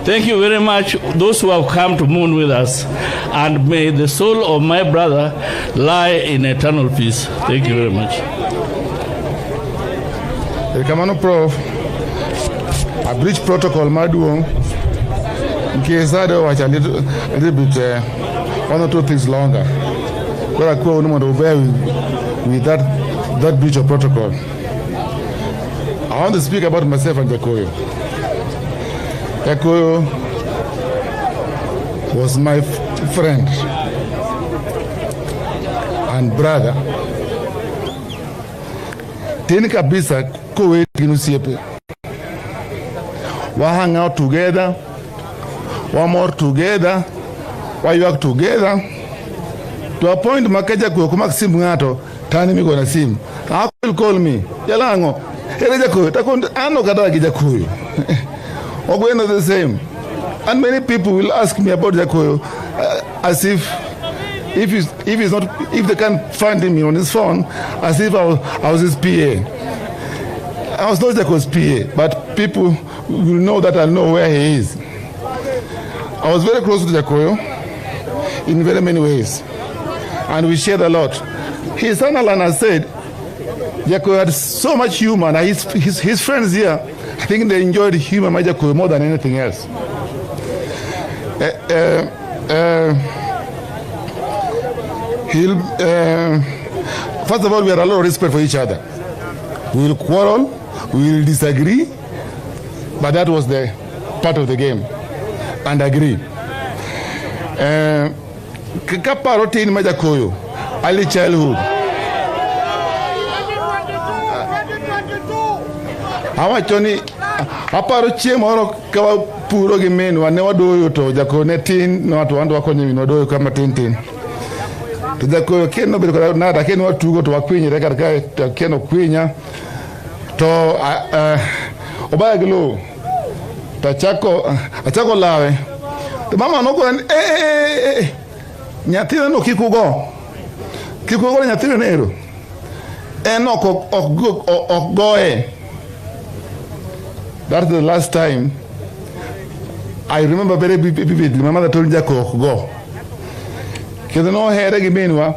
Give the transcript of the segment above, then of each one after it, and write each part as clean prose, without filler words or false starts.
Thank you very much, those who have come to mourn with us, and may the soul of my brother lie in eternal peace. Thank you very much. Kamano Prof, I breach protocol, Midiwo, in case I don't watch a little bit, one or two things longer. Well, I could not obey with that breach of protocol. I want to speak about myself and Jakoyo. Jakoyo was my friend and brother. Teni kabisa kowe kinusiepe. We hang out together, we more together, we work together. To a point makaja ko kuma simu ngato tani miko na simu. I will call me. Yalango. Hele Jakoyo takon ano kada Jakoyo. Ogweno the same. And many people will ask me about Jakoyo as if they can't find him on his phone, as if I was his PA. I was not Jakoyo's PA, but people will know that I know where he is. I was very close to Jakoyo in very many ways, and we shared a lot. His son Alan has said Jakoyo had so much humor, and his friends here, I think they enjoyed humor by Jakoyo more than anything else. First of all, we had a lot of respect for each other. We will quarrel, we will disagree, but that was the part of the game, and agree. Kaparote in Jakoyo, early childhood. Hawa choni aparo chiemoro kawa puro gi menu ane wadoyo to Jakoyo ne tin no watu wandu wako nyimi wadoyo kama tin. To Jakoyo keno bedo kada nada keno watugo to wakwinyire katika keno kwinya to obaya gilo achako lawe to mama no ko nyathina no kikugo nyathina nero eno ok goe. That's the last time I remember very vividly. My mother told Jakoyo go. Because no here gi minwa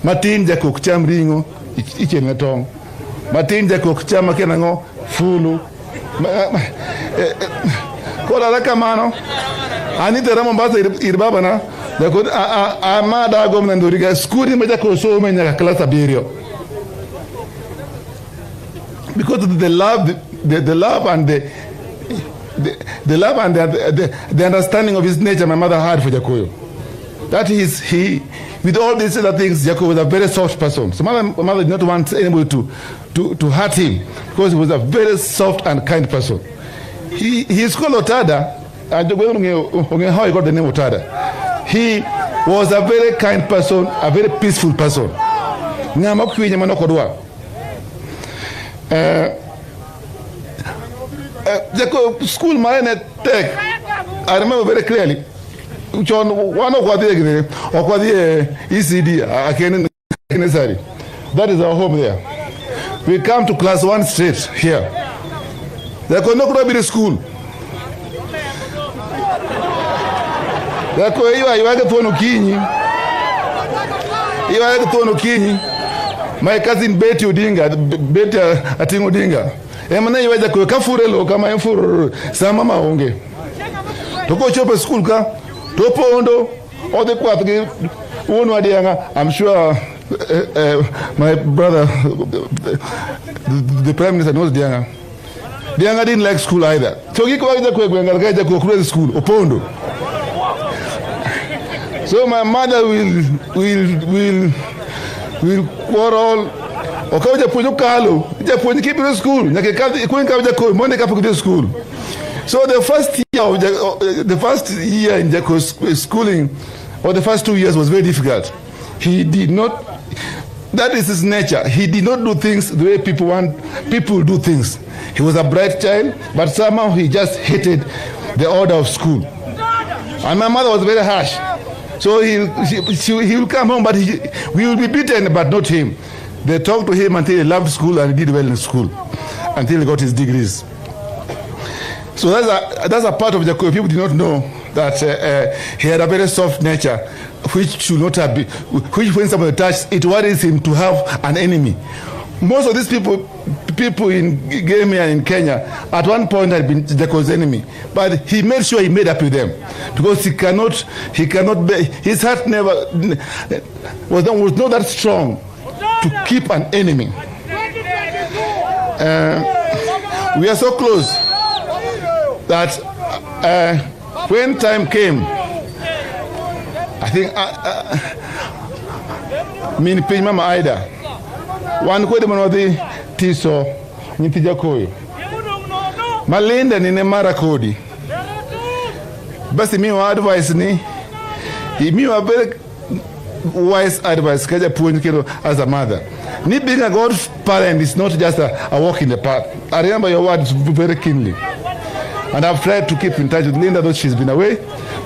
matin Jakoyo cham ringo ichene tong. Matin Jakoyo cham kenango fulu. Kola la kamano. Ani tera Mombasa irbaba na. Jakoyo amada gomna ndoriga skuli me Jakoyo so menya class abirio. Because of the love and the understanding of his nature my mother had for Jakoyo. That is, with all these other things, Jakoyo was a very soft person. So my mother did not want anybody to hurt him because he was a very soft and kind person. He is called Otada. I don't know how he got the name Otada. He was a very kind person, a very peaceful person. Jakoyo school Marine Tech, I remember very clearly. One of what ECD, that is our home there. We come to class 1 straight here. Jakoyo no could be the school. Jakoyo you are Kinyi. My cousin Betty Odinga, Betty Ating Odinga. Emana you Jakoyo kafurelo kama emfuru sama maonge. Toko chope school ka topo ondo all the kwatge one wadianga. I'm sure my brother the prime minister knows Dianga. Dianga didn't like school either. So he go to school opondo. So my mother will quarrel. Okaja punyo kalo, Jakoyo keep in school. School. So the first year in Jakoyo's schooling, or the first 2 years, was very difficult. He did not. That is his nature. He did not do things the way people do things. He was a bright child, but somehow he just hated the order of school. And my mother was very harsh. So he will come home, but we will be beaten, but not him. They talked to him until he loved school and he did well in school, until he got his degrees. So that's a part of Jakoyo. People did not know that he had a very soft nature, which should not have been, which when somebody touched, it worries him to have an enemy. Most of these people in Gambia and in Kenya, at one point had been Jakoyo's enemy, but he made sure he made up with them, because he cannot his heart was not that strong to keep an enemy. We are so close that when time came, I think Mini Mama Ida, one could have the Tiso, Niti Jakoyo. Malinda ni Mara Kodi. Basi mi wa advice ni, mi wa very wise advice kaja puonj as a mother. Ni being a God parent is not just a walk in the park. I remember your words very keenly. And I've tried to keep in touch with Linda, though she's been away.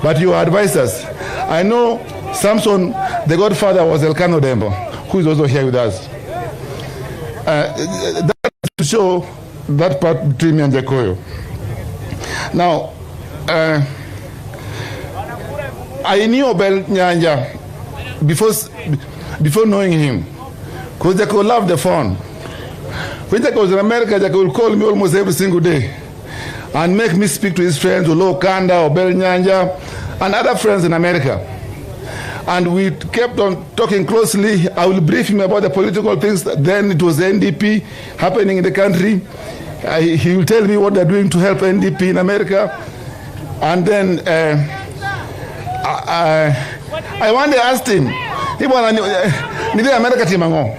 But you advise us. I know Samson, the godfather, was Elkanah Dembo, who is also here with us. That to show that part between me and Jakoyo. Now, I knew Obel Nyanja before knowing him, because Jakoyo loved the phone. When Jakoyo was in America, Jakoyo would call me almost every single day and make me speak to his friends, Olo Kanda, Obel Nyanja, and other friends in America. And we kept on talking closely. I will brief him about the political things. Then it was the NDP happening in the country. He will tell me what they're doing to help NDP in America. And then I one day asked him, Nide America timango.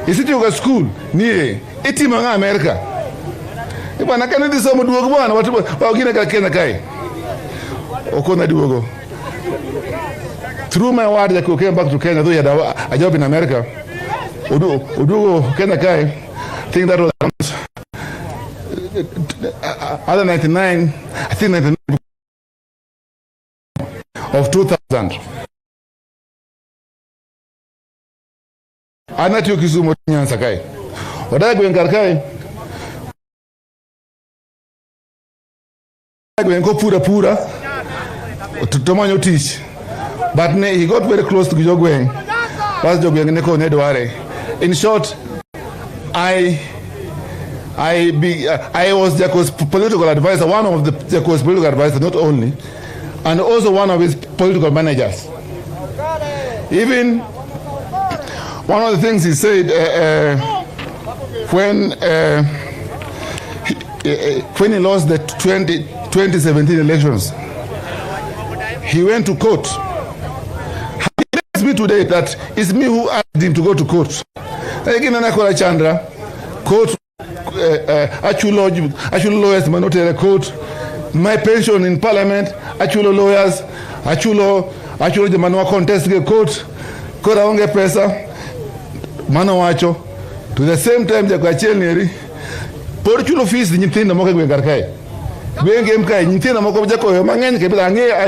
Is it your school? Nide. Itimanga America. Ibana kanidi somo duogo bwana watu wengine kakena kai. Okona duogo. Through my word, I came back to Kenya, though he had a job in America. Udugo Kenya kai. I think that was other 99, I think 99 of 2000. Anati ukisumo nyansa kai. Wadai kuengar kai. Go pura to Tomanyo teach, but he got very close to Jogweng. In short, I was Jakoyo's political advisor, one of Jakoyo's political advisors, not only, and also one of his political managers. Even one of the things he said when he lost the 2017 elections, he went to court. He tells me today that it's me who asked him to go to court. Again, Chandra, court, actual lawyers, Manotere court, my pension in parliament, actual lawyers, actual the Manua contest court, court aonge pesa, Manawacho, to the same time, the Kwachelneri, Portugal fees the Nitin Moka Garkai. I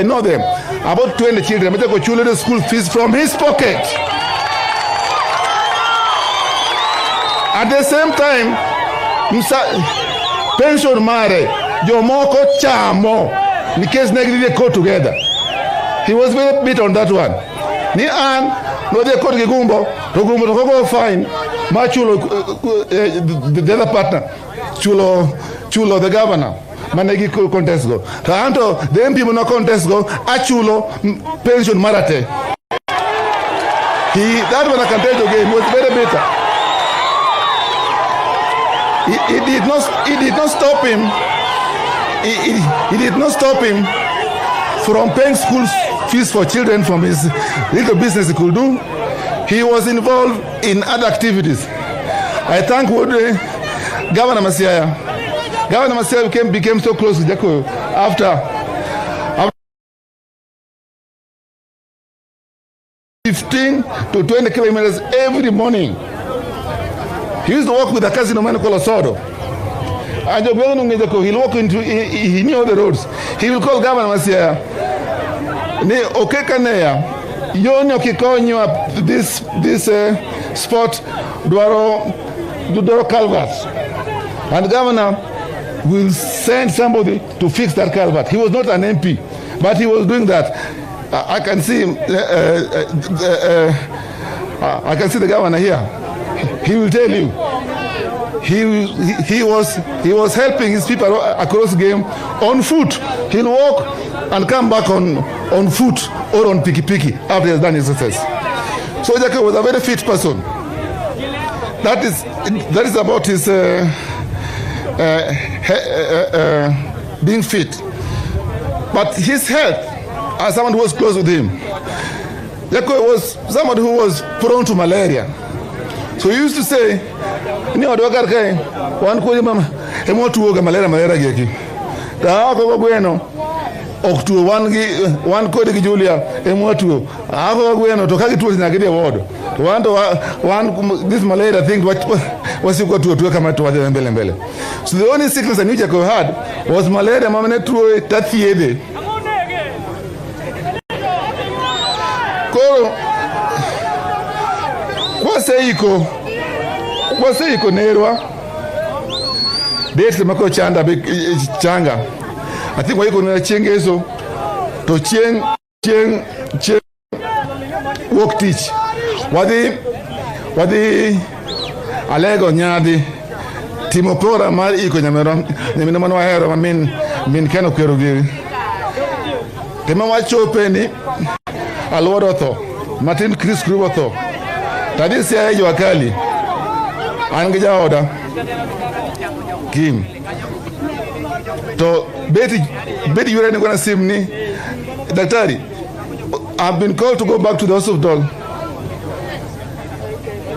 know them. About 20 children. I go school fees from his pocket. At the same time, pension mare, Jomoko chamo, in case they go together. He was very bit on that one. Ni an no they go Gumbo go fine. Machulo the other partner, Chulo the governor. Manegi contest go. Tanto the MP no contest go. Achulo pension marate. That one I can tell you again was very bitter. It did not stop him. He did not stop him from paying school fees for children from his little business he could do. He was involved in other activities. I thank Governor Masiaya. Governor Masiaya became so close to Jakoyo after 15 to 20 kilometers every morning. He used to walk with a cousin of mine called Osodo. And he'll walk into, he knew all the roads. He will call Governor Masiaya. Yoni okikonyo this spot Dudoro Calvert. And the governor will send somebody to fix that culvert. He was not an MP, but he was doing that. I can see him. I can see the governor here. He will tell you. He was helping his people across the game on foot. He'll walk and come back on foot or on piki after he has done his exercise. So Jakoyo was a very fit person. That is about his being fit. But his health, as someone who was close with him, Jakoyo was someone who was prone to malaria. So he used to say, "Ni odogar kai, wan ko mama, emo tuo ga malaria geki. Da ko gweno, oktuo wan ko de Julia, emo tuo. Ako gweno to kagi tuo na gidi wodo. One this malaria thing was you got to come to mbele. So the only sickness that Jakoyo had was malaria. Mama ne tuo tathiede. Ko Kwase iko nerwa. Date mako changa. I think wako na chengezo to cheng work teach. Wadi alego nyadi timopora mari iko nyamero manwa hero min keno kwerogi. Tema wachope ni alworo tho. Martin Chris Kruger tho. Tadi siya yo akali. Angija oda. Kim. To beti yure ni gonna simni. Daktari, I've been called to go back to the hospital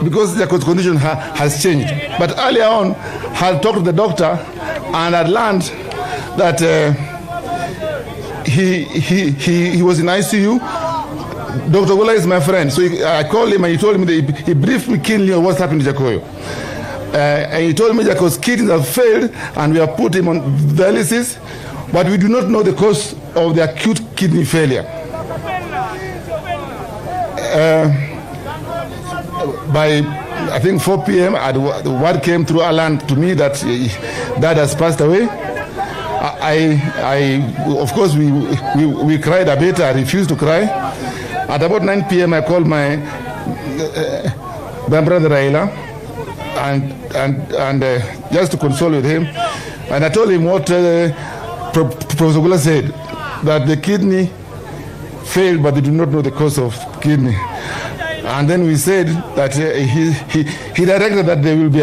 because the condition has changed. But earlier on, I had talked to the doctor and had learned that he was in ICU. Dr. Gola is my friend, so I called him and he told me that he briefed me keenly on what's happened to Jakoyo. And he told me Jakoyo's kidneys have failed and we have put him on dialysis, but we do not know the cause of the acute kidney failure. By I think 4 p.m., the word came through Alan to me that Dad has passed away. Of course, we cried a bit. I refused to cry. At about 9 p.m., I called my brother Raila and just to console with him. And I told him what Professor Gula said, that the kidney failed, but they do not know the cause of kidney. And then we said that he directed that there will be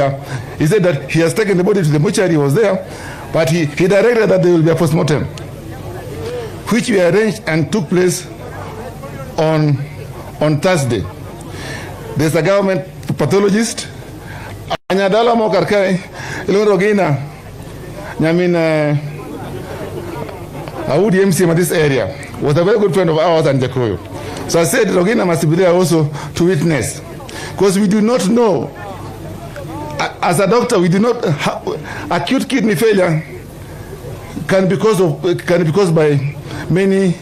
he said that he has taken the body to the mortuary, he was there, but he directed that there will be a postmortem, which we arranged and took place on Thursday. There's a government pathologist, Anyadala Mokarkai, Ilorogina, Audi MCM in this area, was a very good friend of ours and Jakoyo. So I said Rogina must be there also to witness. Because we do not know, as a doctor, we do not, acute kidney failure can be caused by many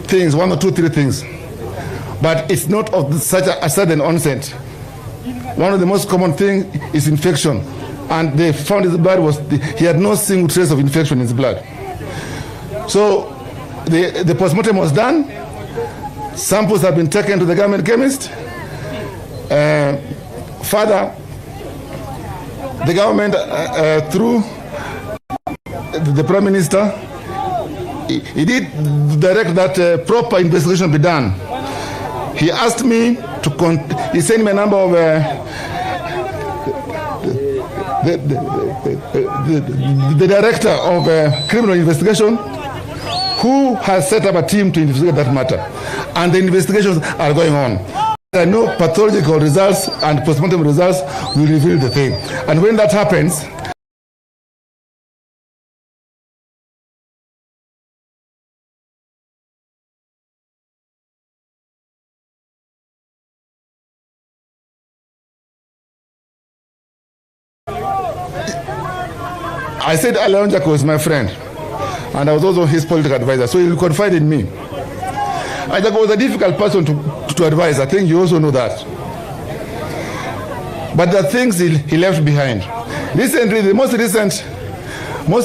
things, 1 or 2, 3 things. But it's not of such a sudden onset. One of the most common things is infection. And they found his blood he had no single trace of infection in his blood. So the postmortem was done. Samples have been taken to the government chemist. Further, the government, through the Prime Minister, he did direct that proper investigation be done. He asked me to, he sent me a number of the director of criminal investigation, who has set up a team to investigate that matter. And the investigations are going on. I know pathological results and postmortem results will reveal the thing. And when that happens, I said Jakoyo is my friend, and I was also his political advisor, so he confided in me. Jakoyo was a difficult person to advise. I think you also know that. But the things he left behind. Recently, the most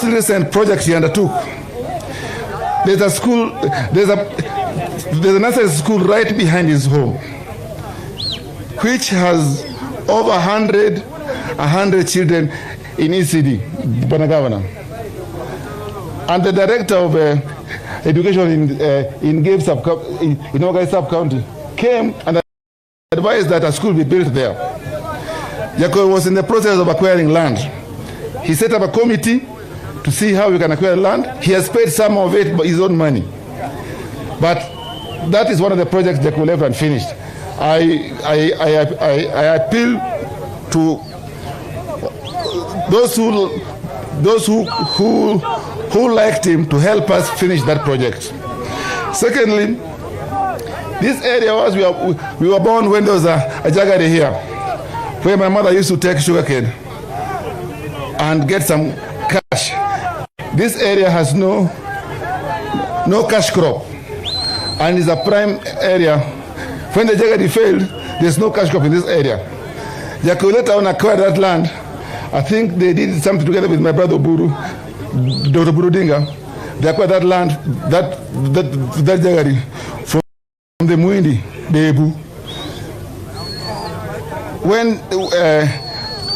recent project he undertook, there's a school, there's a nursery school right behind his home, which has over 100 children in ECD, Banagavana. And the director of education in Gabe sub-county came and advised that a school be built there. Jakoyo was in the process of acquiring land. He set up a committee to see how we can acquire land. He has paid some of it by his own money. But that is one of the projects Jakoyo left unfinished. I appeal to those who liked him to help us finish that project. Secondly, this area was we were born when there was a jaggery here, where my mother used to take sugarcane and get some cash. This area has no cash crop and is a prime area. When the jaggery failed, there's no cash crop in this area. Jakoyo later on acquired that land. I think they did something together with my brother Dr. Odinga. They acquired that land, that jaggery from the Muindi, the Ebu.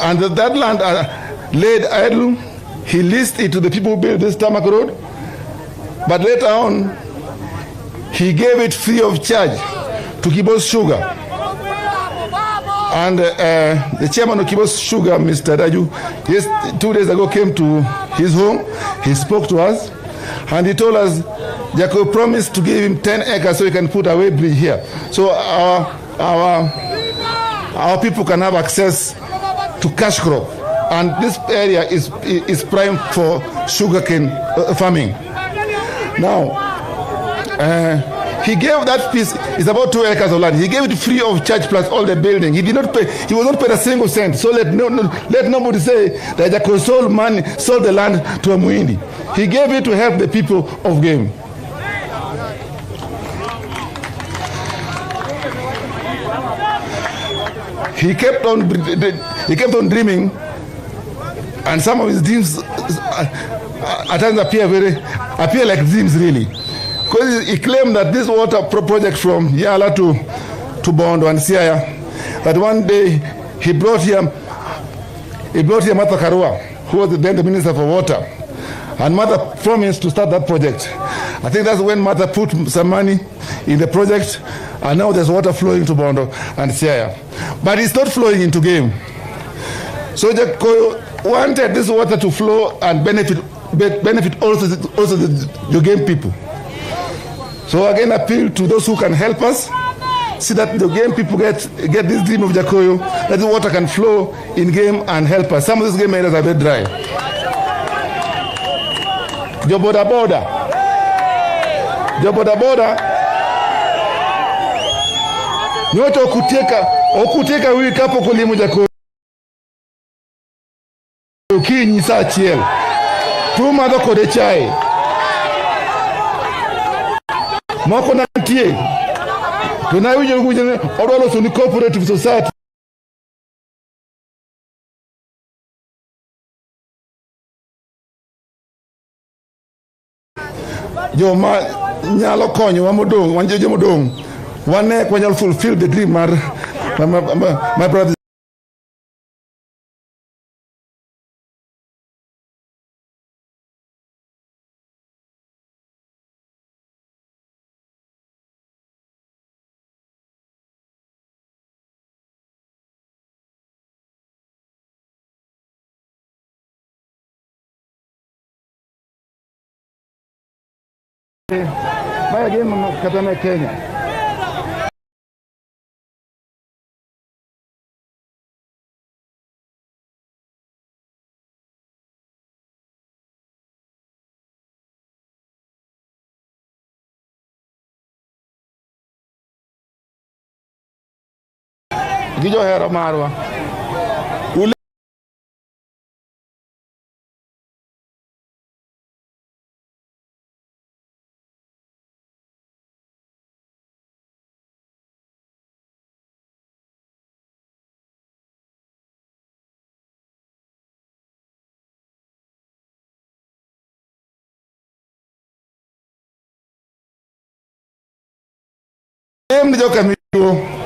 And that land laid idle, he leased it to the people who built this tarmac road. But later on, he gave it free of charge to Kibos Sugar. And the chairman of Kibos Sugar, Mr. Daju, 2 days ago came to his home. He spoke to us, and he told us Jakoyo promised to give him 10 acres so he can put a way bridge here. So our people can have access to cash crop. And this area is prime for sugarcane farming. Now, he gave that piece, it's about 2 acres of land. He gave it free of charge plus all the building. He did not pay, he was not paid a single cent. So let nobody say that Jakoyo sold the land to a Muindi. He gave it to help the people of Game. He kept on dreaming, and some of his dreams at times appear like dreams really. Because he claimed that this water project from Yala to Bondo and Siaya, that one day he brought here Martha Karua, who was then the Minister for Water. And Martha promised to start that project. I think that's when Martha put some money in the project, and now there's water flowing to Bondo and Siaya. But it's not flowing into Game. So Jakoyo wanted this water to flow and benefit also the Game people. So again, appeal to those who can help us, see that the Game people get this dream of Jakoyo, that the water can flow in Game and help us. Some of these Game areas are very dry. Your border. Nyote okuteka wiki hapo kulimu Jakoyo kinyi saa chiel. Tuma doko de chai. Moko na tie. Tunawije kuje odolo suni cooperative society. Jo ma nyalo konyo wamodong, wanje jo modong. Wane kwa nyalo fulfill the dream my brother. Baya game katana Kenya. Gijo hero marwa. Welcome to Jakoyo.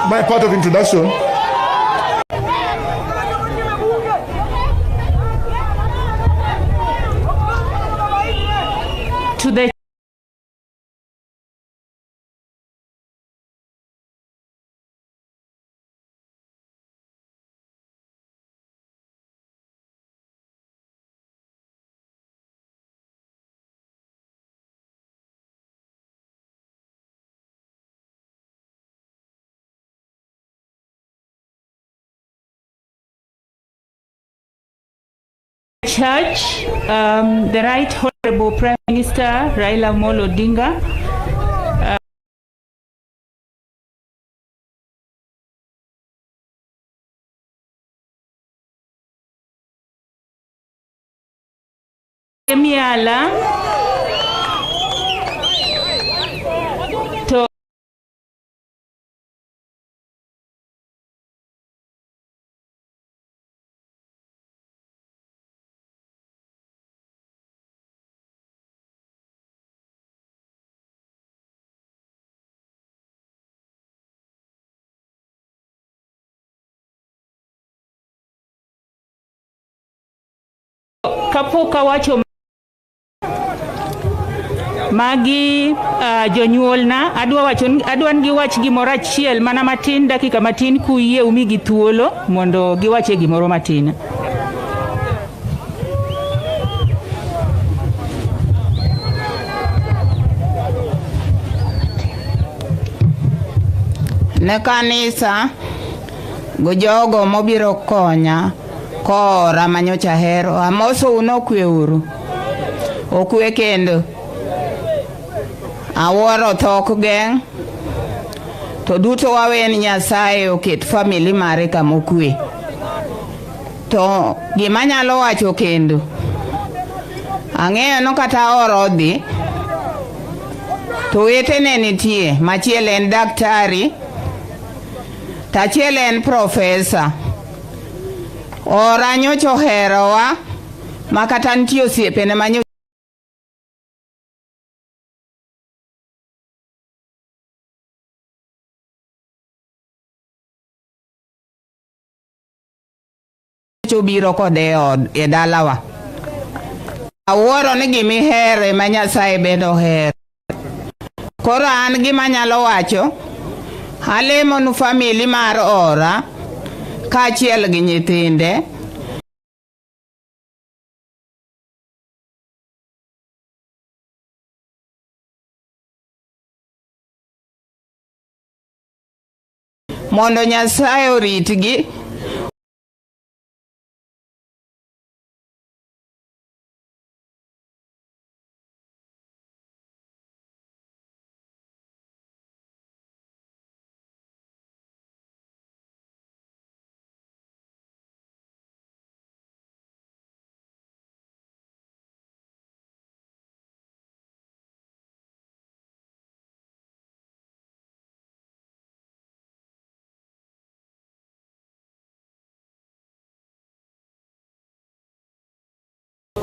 My part of introduction. To the church, the Right Honorable Prime Minister Raila Odinga, Miala, to kapoka wacho magi jonyuolna adwan gi wach gimoro achiel mana matin, dakika matin kuyie umigi thuolo mondo giwache gimoro matin. Ne kanisa go jogo mobiro konya kora manyocha hero amoso uno kwe uru okwe kendo aworo thok geng to duto wawen Nyasaye oket family mare kamokwe. To gima nyalo wacho kendo ang'eyo no kata oro dhi to wetene nitie, machiel en daktari, tachiel en profesa. Ora nyocho herowa makata nitie osiepene manyo biro kode e dalawa. Awuoro ni gimihere ma Nyasaye bendo her. Koro an gima nyalo wacho, alemo nu family mar ora kaachiel gi nyithinde mondo Nyasaye oritgi.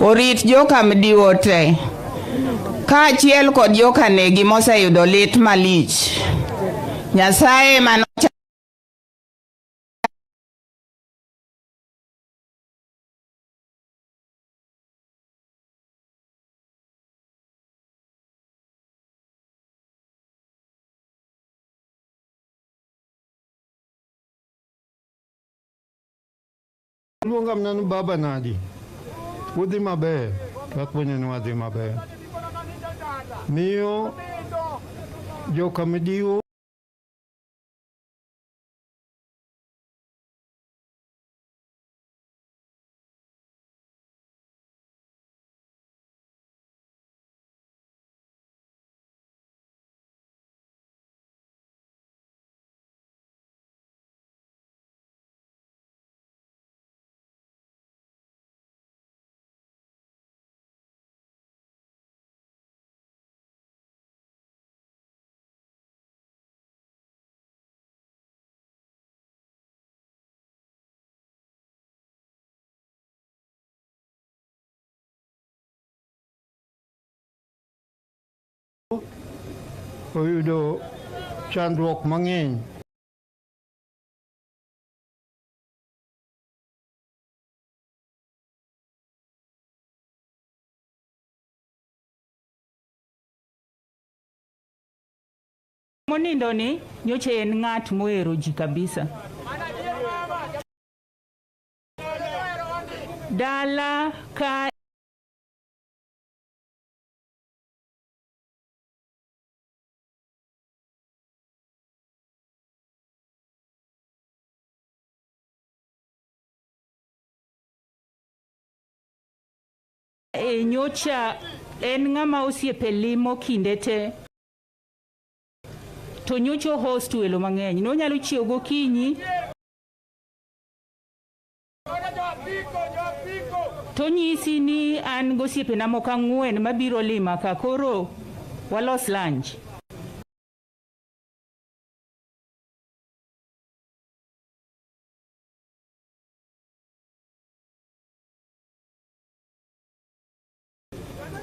Orit joka Midiwo te kaachiel kod joka negi moseyudo lit malich. Nyasaye manocha Luonga mnanu baba nadi. Udhi maber. Wakwene ni wadhi maber. Miyo joka Midiwo oyudo chandruok mang'eny. Monindo ni nyocha en ng'at mohero ji kabisa. Dala ka nyocha en ng'ama osiepe limo kinde te. To nyocha host welo mang'eny. Nonyalo chiewo gokinyi. To nyisi ni an gosiepena moko 4 mabiro lima ka koro walos lunch.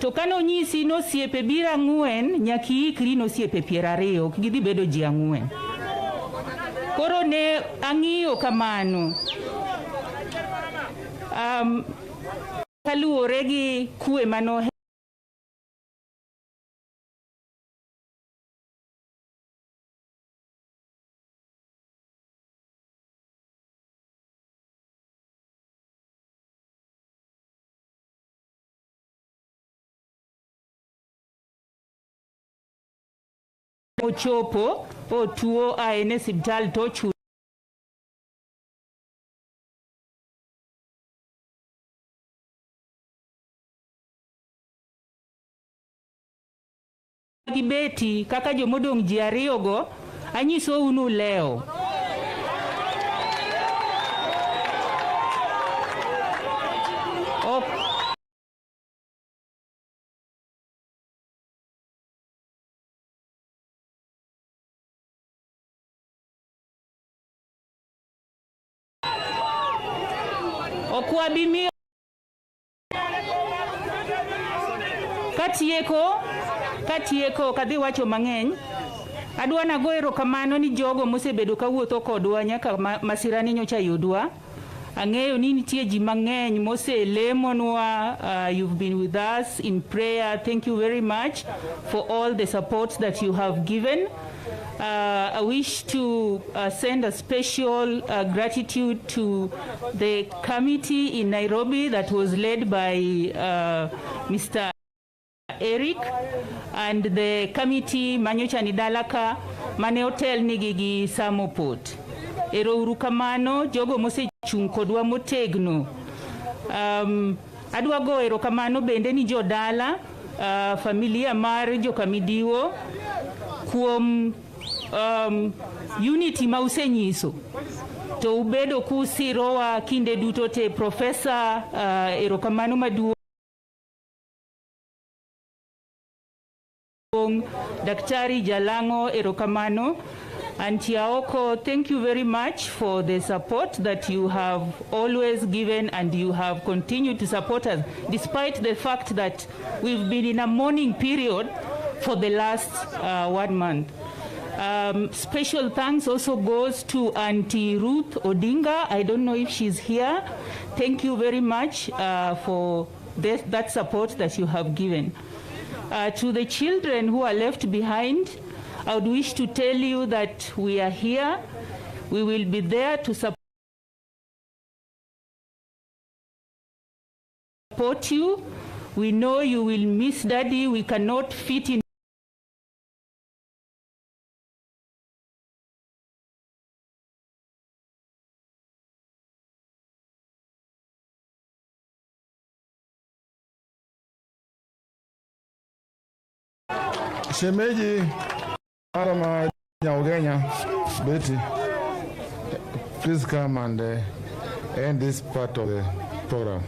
To kano nyisi no siepe bira 4 nyaki ikri no siepe 20 ok gidhi bedo ji 4. Koro ne ang'iyo kamano. Kaluwore gi kwe mano ochopo otuo aene siptal to chu gibeti kaka jomodong ji 2 go anyiso unu leo. Okwabimio katieko kadhi wacho mang'eny. Adwa nago erokamano ni jogo mosebedo kawuotho kodwa nyaka masirani nyocha yudwa. Ang'eyo ni nitie ji mang'eny moselemonwa. You've been with us in prayer. Thank you very much for all the support that you have given. I wish to send a special gratitude to the committee in Nairobi that was led by Mr. Eric and the committee manyocha ni dalaka mane hotel nigi Samoport. Ero urukamano jogo mosechung kodwa motegno. Adwa go erokamano bende ni jodala familia mar joka Midiwo kuom unity ma usenyiso. To ubedo kusirowa kinde duto te Professor erokamano maduong' Daktari Jalango erokamano. And Tiaoko, thank you very much for the support that you have always given, and you have continued to support us despite the fact that we've been in a mourning period for the last 1 month. Special thanks also goes to Auntie Ruth Odinga. I don't know if she's here. Thank you very much for that support that you have given. To the children who are left behind, I would wish to tell you that we are here. We will be there to support you. We know you will miss Daddy. We cannot fit in Shemeji Arama Nyaugenya, Betty, please come and end this part of the program.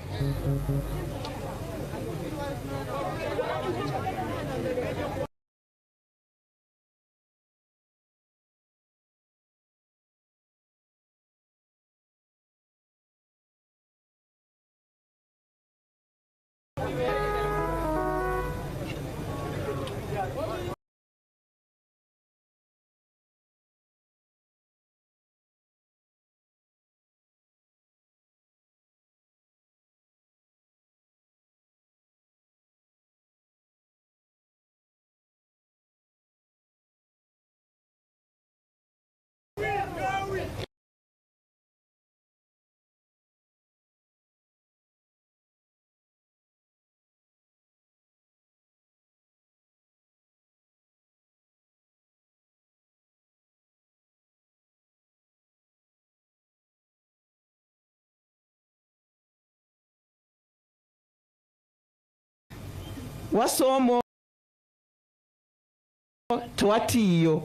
wasomo to watiyo.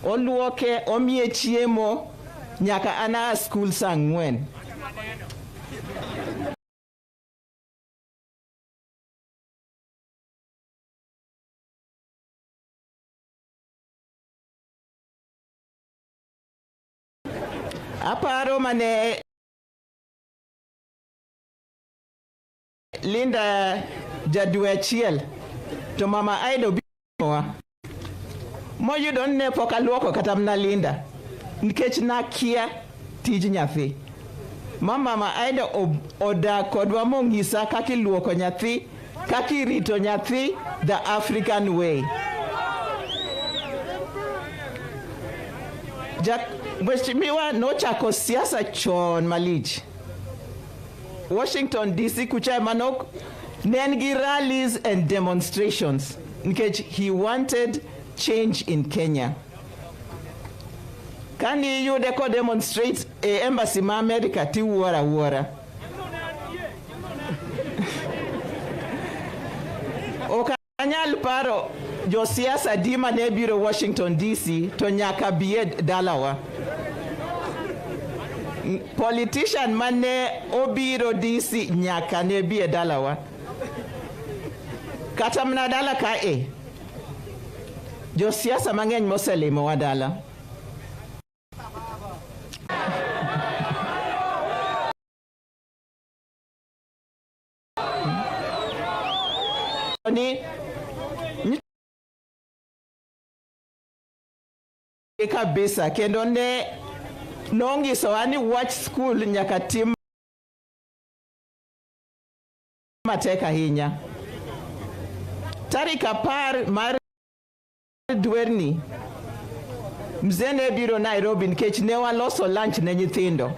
Oluoke omie chiemo nyaka ana school saa 4. Aparo mane Linda jadwe achiel to mama Aido biwa moyudo ne pok aluoko kata mna Linda nikech nakia tij nyathi. Mama Aido oda kodwa mongisa kaka iluoko nyathi, kaka irito nyathi the African way. Mheshimiwa nochako siasa chon malich. Washington DC kucha manok nengi rallies and demonstrations nikech he wanted change in Kenya. Kani yude ko demonstrate embassy ma America ti wora. Okanyal paro jo siasa dima ne biro Washington DC to nyaka biye dalawa. Politician mane obiro DC nyaka ne biye dalawa. Kata mna dala ka jo siasa mang'eny moselimo wadala. Ni kabisa kendo ne nongiso ani watch school nyaka tim mateka hinya. Tarik 10 mar dwerni mzene biro Nairobi nikech ne waloso lunch ne nyithindo.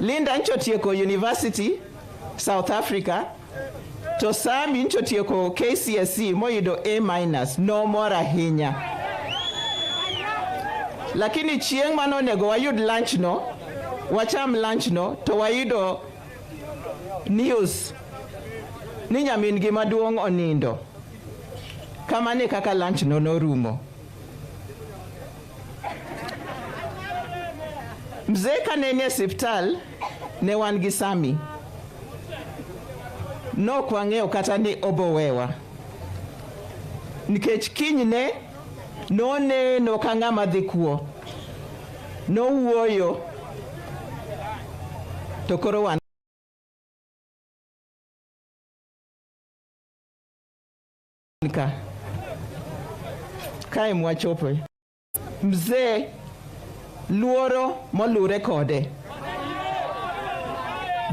Linda nchotieko University South Africa to Sami nchotieko KCSE moyudo A- no mor ahinya. Lakini chieng' manonego wayud lunch no, wacham lunch no to wayudo news ni nyamin gi maduong' onindo. Kama ne kaka lunch no norumo. Mzee kanene hospital ne wan gi Sami. No kwang'eyo kata ni obowewa. Nikech kinyne no kang'ama dhi kuo. No wuoyo. To koro wan kae mwachopo. Mzee luoro molure kode.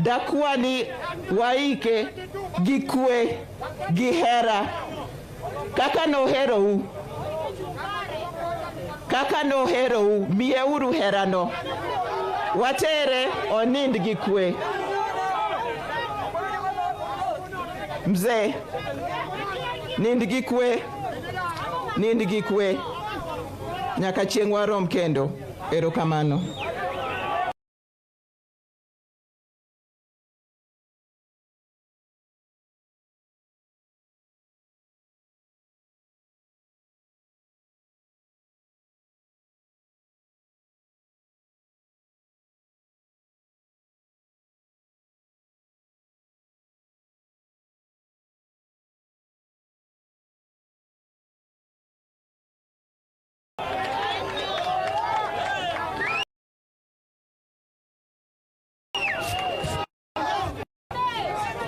Dakwani waike gi kwe gi hera kaka no hero miye uru herano. Watere onind gi kwe. Mzee nind gi kwe nyaka chieng' warom kendo. Erokamano.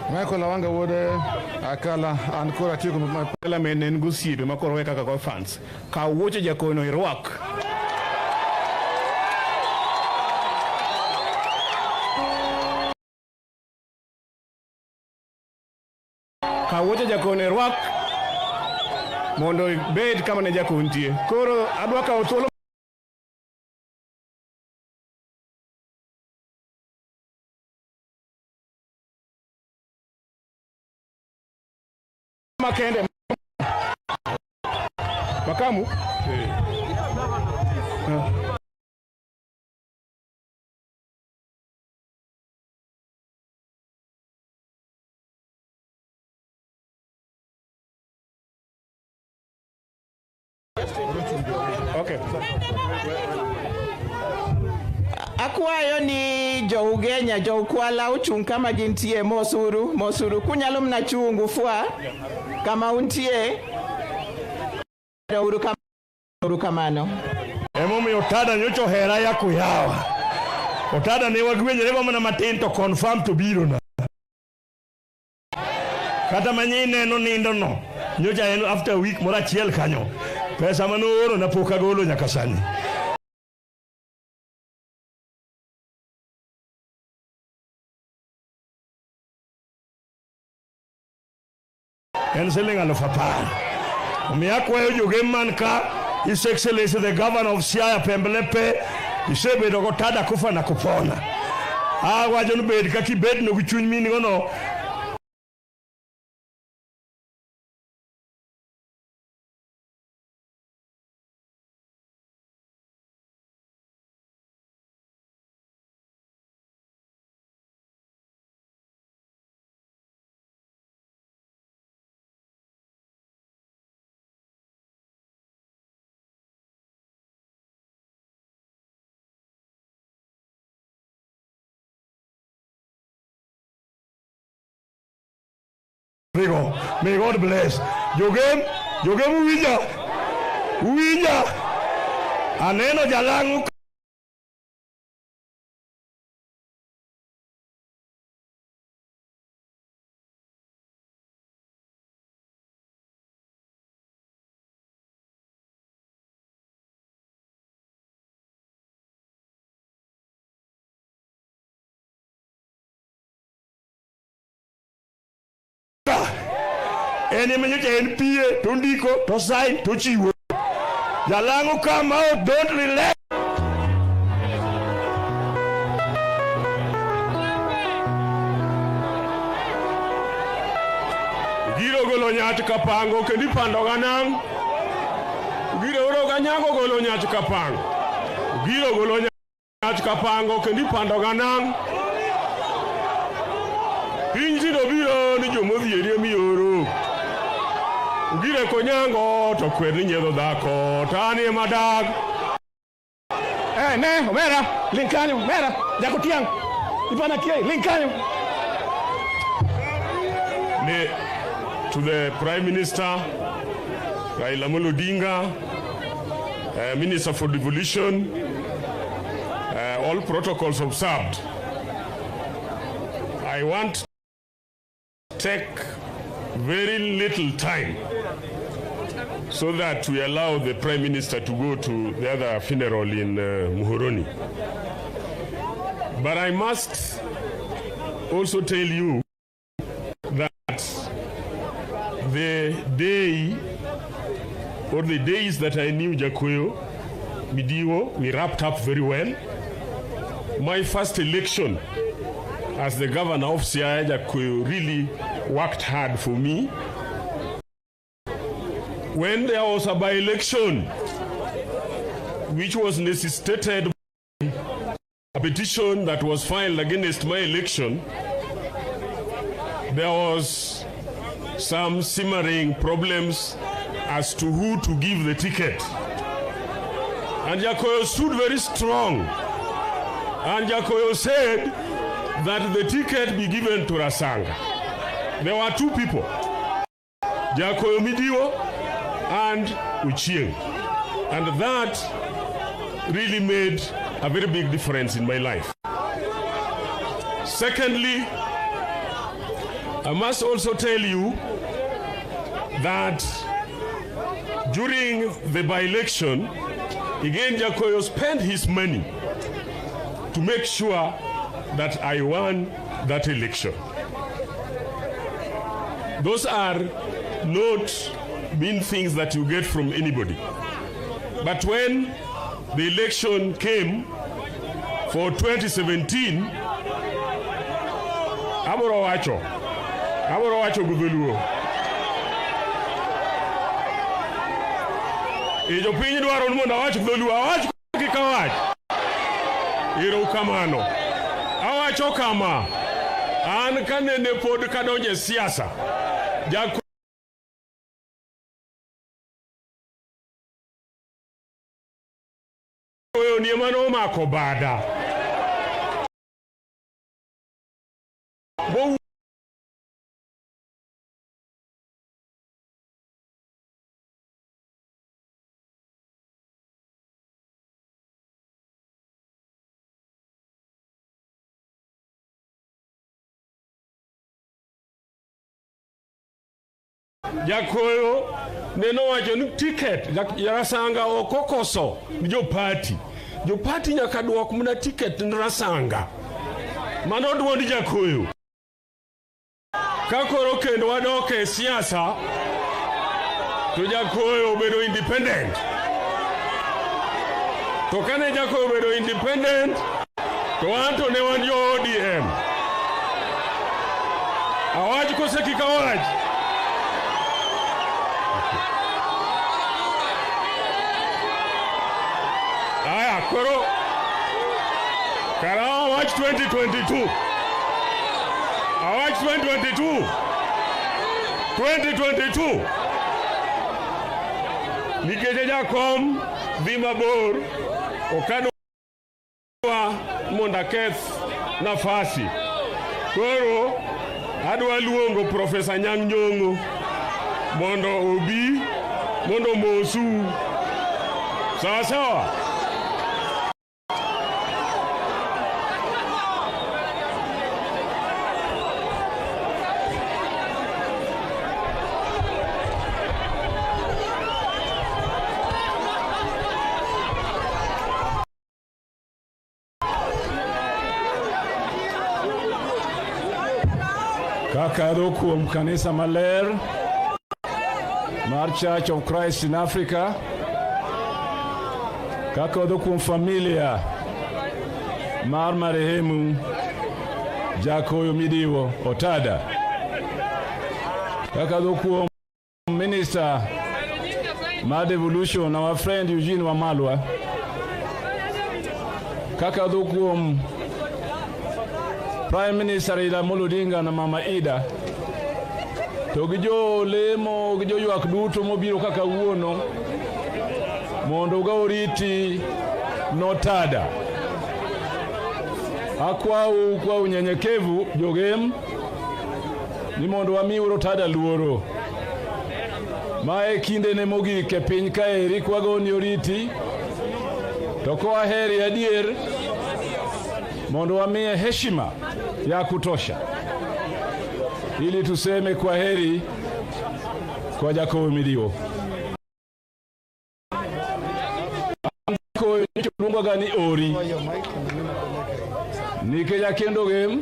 Michael Awanga wode akala an kora tiyo ma parliament en gusiepe makoro weka kaka fans ka wuoche Jakoyo irwak mondo bed kama ne jakuntie. Koro adwa kawo thuolo makende makamu. Okay. Akwayo ni jougenya joukwala uchung kama gintie mosuru kunyalo mna chungu fwa kama untie uru kamano. Emomi otada nyocho hera ya kuyawa. Otada ne wagwenye reba mana matin to confirm to biro na. Kata manyine no nindo no. Nyocha after a week mora chiel kanyo. Pesa mano oro na poka golo nyaka sani. En selling alofapar. Miakwayo jogeman ka His Excellency the Governor of Siaya Pembelepe isebe dogo tada kufa na kupona. Wajon bed ka kibed no gichuny mini gono. May God bless. Jogem uwinja. Aneno jalangu. Eni menyocha NPA to ndiko to sign to chiwo. Jalango come out, don't relax. Giro golo nyat kapango kendi pando ganang. Giro oro ganyango golo nyat kapango. Giro golo nyat kapango kendi pando ganang. Pinji do biro ni jomodhieri mioro. Ugire konyango to kwerni nyedo dhako tani madag. Ne omera linkanyo mera jakotiang ipana kie linkanyo. Ne to the Prime Minister Raila Odinga, Minister for Devolution, all protocols observed. I want to take very little time so that we allow the Prime Minister to go to the other funeral in Muhoroni. But I must also tell you that the day or the days that I knew Jakoyo, Midiwo, we wrapped up very well. My first election as the governor of Siaya, Jakoyo really worked hard for me. When there was a by-election which was necessitated by a petition that was filed against my election, there was some simmering problems as to who to give the ticket. And Jakoyo stood very strong. And Jakoyo said that the ticket be given to Rasanga. There were two people, Jakoyo Midiwo and Uchieng. And that really made a very big difference in my life. Secondly, I must also tell you that during the by-election, again Jakoyo spent his money to make sure that I won that election. Those are not mean things that you get from anybody. But when the election came for 2017, aboro wacho gudhuluo. Ijo piny dwaro mondo awach gudhuluo, awach kika wach. Iro kamano. Awacho kama, an kanene pod kadonje siasa. Jakoyo ni mano mako bada. Jakoyo neno wacho ni ticket yarasanga okokoso ni jo party nyaka duok mna ticket nrasanga mano duondi Jakoyo kakoro kendo wadoke siasa to Jakoyo bedo independent to kane Jakoyo bedo independent to anto ne wan jo ODM awaj kose kikawaj Koro Kara watch 2022. I watch 2022. 2022. Nikeje Jakom Vimabor Okado Monda Keth nafasi. Koro adwa luongo Professor Nyang' Nyong'o mondo obi mondo mosu. Sawa. Kakadho kuom kanisa maler mar Church of Christ in Africa. Kakadho kuom familia mar marehemu Jakoyo Midiwo Otada. Kakadho kuom Minister mar Devolution, our friend Eugene Wamalwa. Kakadho kuom Prime Minister Raila Odinga na Mama Ida to gijo lemo gijo ywak duto mobiro kaka wuono mondo ga oriti notada akwau kwa unyenyekevu jogem ni mondo wamiu rotada luoro mae kinde ne mogik e piny kaeri kwago ni oriti to kwa heri adier mondo wamie heshima ya kutosha ili tuseme kwa heri kwa Jakoyo Midiwo. Jakoyo chulunga gani ori nikeja kendo gem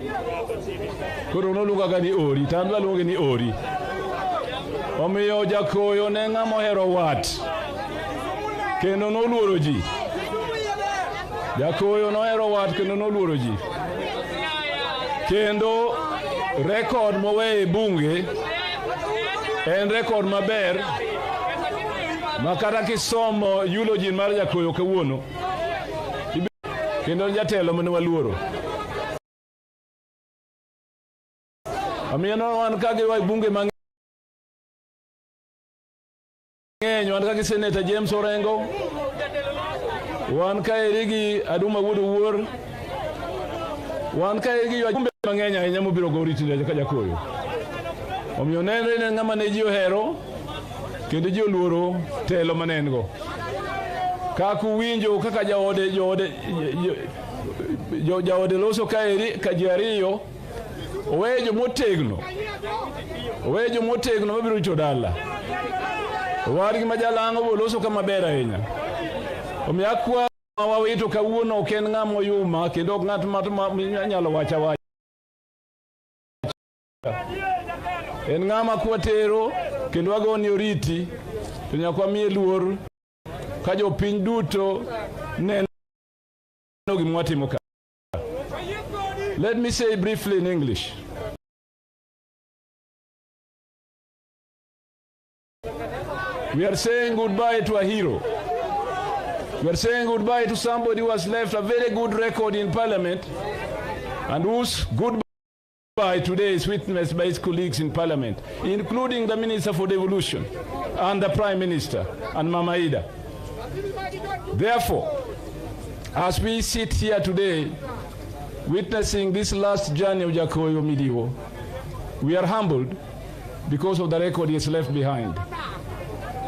koro no lunga gani ori tandwa lunga ni ori omiyo Jakoyo ne ng'amo hero wat kendo no luoro ji. Jakoyo no hero wat kendo no luoro ji. Kendo record mowe bunge en record maber makata kisomo eulogy mar Jakoyo kawuono kendo jatelo mane waluoro amieno wan kage wa bunge mang'eny wan kage Senator James Orengo wan kae gi Aduma Wuod Wuor wan kae gi jumbe mang'eny ahinya mobiro go ritne Jakoyo. Omiyo ne ng'ama ne ji ohero kendo ji oluoro telo manen go. Kaku winjo kaka jaode loso kaeri ka ji ariyo owejo motegno mabiro rito dala. Wargi majalang'o bo loso kama ber ahinya. Omiyo akwa wawito kawuono ok en ng'ama oyuma kendo ng'at ma nyalo wacha en ng'ama kwatero kendo wagoni oriti to nyaka miye luor ka jopiny duto neno gima watimo ka. Let me say briefly in English. We are saying goodbye to a hero. We are saying goodbye to somebody who has left a very good record in Parliament and whose goodbye today is witnessed by his colleagues in Parliament, including the Minister for Devolution and the Prime Minister and Mama Ida. Therefore, as we sit here today, witnessing this last journey of Jakoyo Midiwo, we are humbled because of the record he has left behind.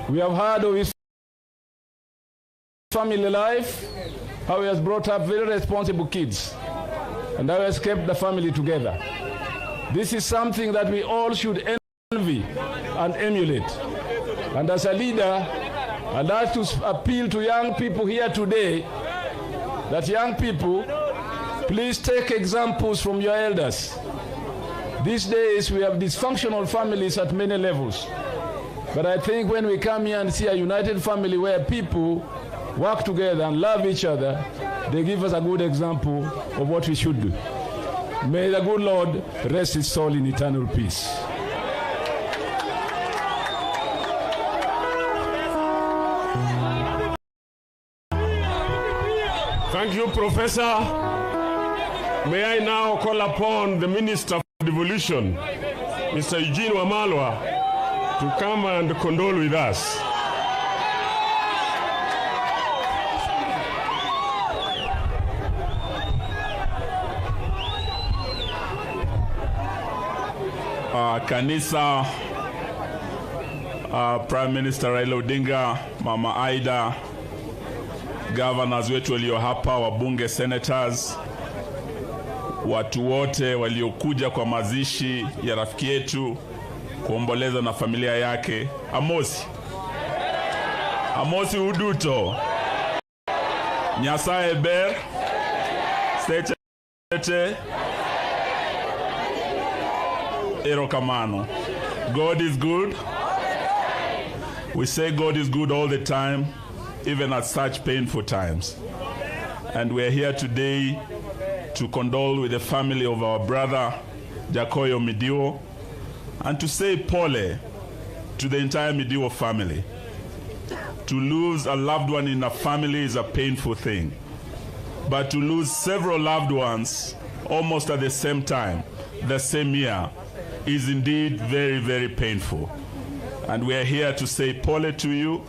We have heard of his family life, how he has brought up very responsible kids, and how he has kept the family together. This is something that we all should envy and emulate. And as a leader, I'd like to appeal to young people here today that young people, please take examples from your elders. These days we have dysfunctional families at many levels. But I think when we come here and see a united family where people work together and love each other, they give us a good example of what we should do. May the good Lord rest his soul in eternal peace. Thank you, Professor. May I now call upon the Minister for Devolution, Mr. Eugene Wamalwa, to come and condole with us. Kanisa, Prime Minister Raila Odinga, Mama Ida, governors wetu walio hapa, wabunge, senators, watu wote waliokuja kwa mazishi ya rafiki yetu kuomboleza na familia yake, Amosi Uduto, Nyasaye ber, Sete, Erokamano. God is good. We say God is good all the time, even at such painful times. And we are here today to condole with the family of our brother Jakoyo Midiwo and to say pole to the entire Midiwo family. To lose a loved one in a family is a painful thing, but to lose several loved ones almost at the same time, the same year, is indeed very, very painful. And we are here to say pole to you,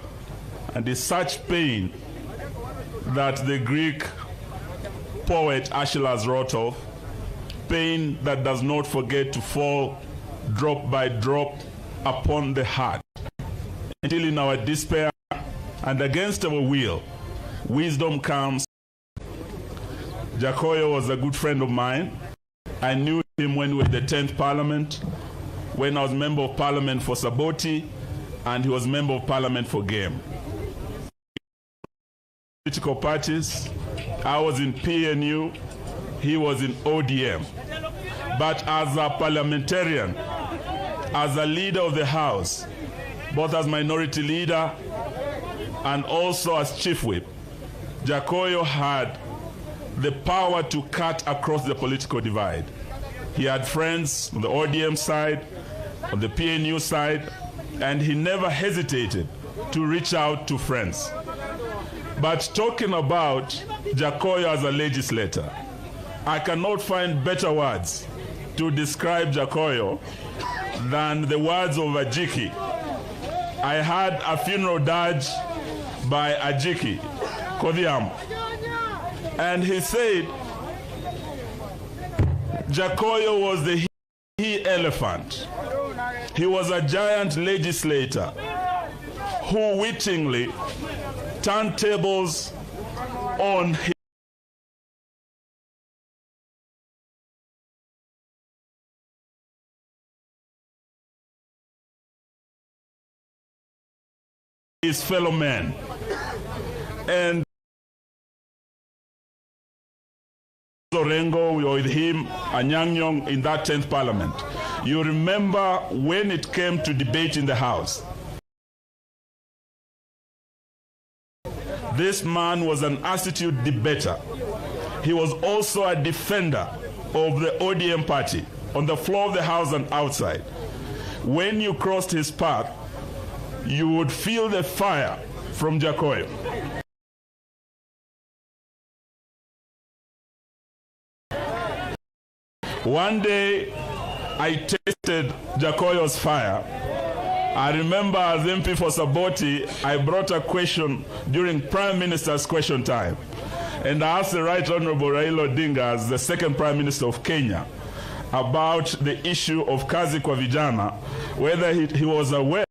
and it's such pain that the Greek poet Aeschylus wrote of, pain that does not forget to fall drop by drop upon the heart, until in our despair and against our will, wisdom comes. Jakoyo was a good friend of mine. I knew him when we were in the 10th Parliament, when I was Member of Parliament for Saboti, and he was Member of Parliament for Game. Political parties, I was in PNU, he was in ODM. But as a parliamentarian, as a leader of the House, both as minority leader and also as chief whip, Jakoyo had the power to cut across the political divide. He had friends on the ODM side, on the PNU side, and he never hesitated to reach out to friends. But talking about Jakoyo as a legislator, I cannot find better words to describe Jakoyo than the words of Ajiki. I had a funeral dirge by Ajiki Kodiam, and he said Jakoyo was the he-elephant. He was a giant legislator who wittingly turned tables on his fellow men. And Zorengo, we were with him, Anyang Nyong, in that 10th Parliament. You remember when it came to debate in the House, this man was an astute debater. He was also a defender of the ODM party on the floor of the House and outside. When you crossed his path, you would feel the fire from Jakoyo. One day, I tasted Jakoyo's fire. I remember as MP for Saboti, I brought a question during Prime Minister's question time. And I asked the Right Honorable Raila Odinga, as the second Prime Minister of Kenya, about the issue of kazi kwa vijana, whether he was aware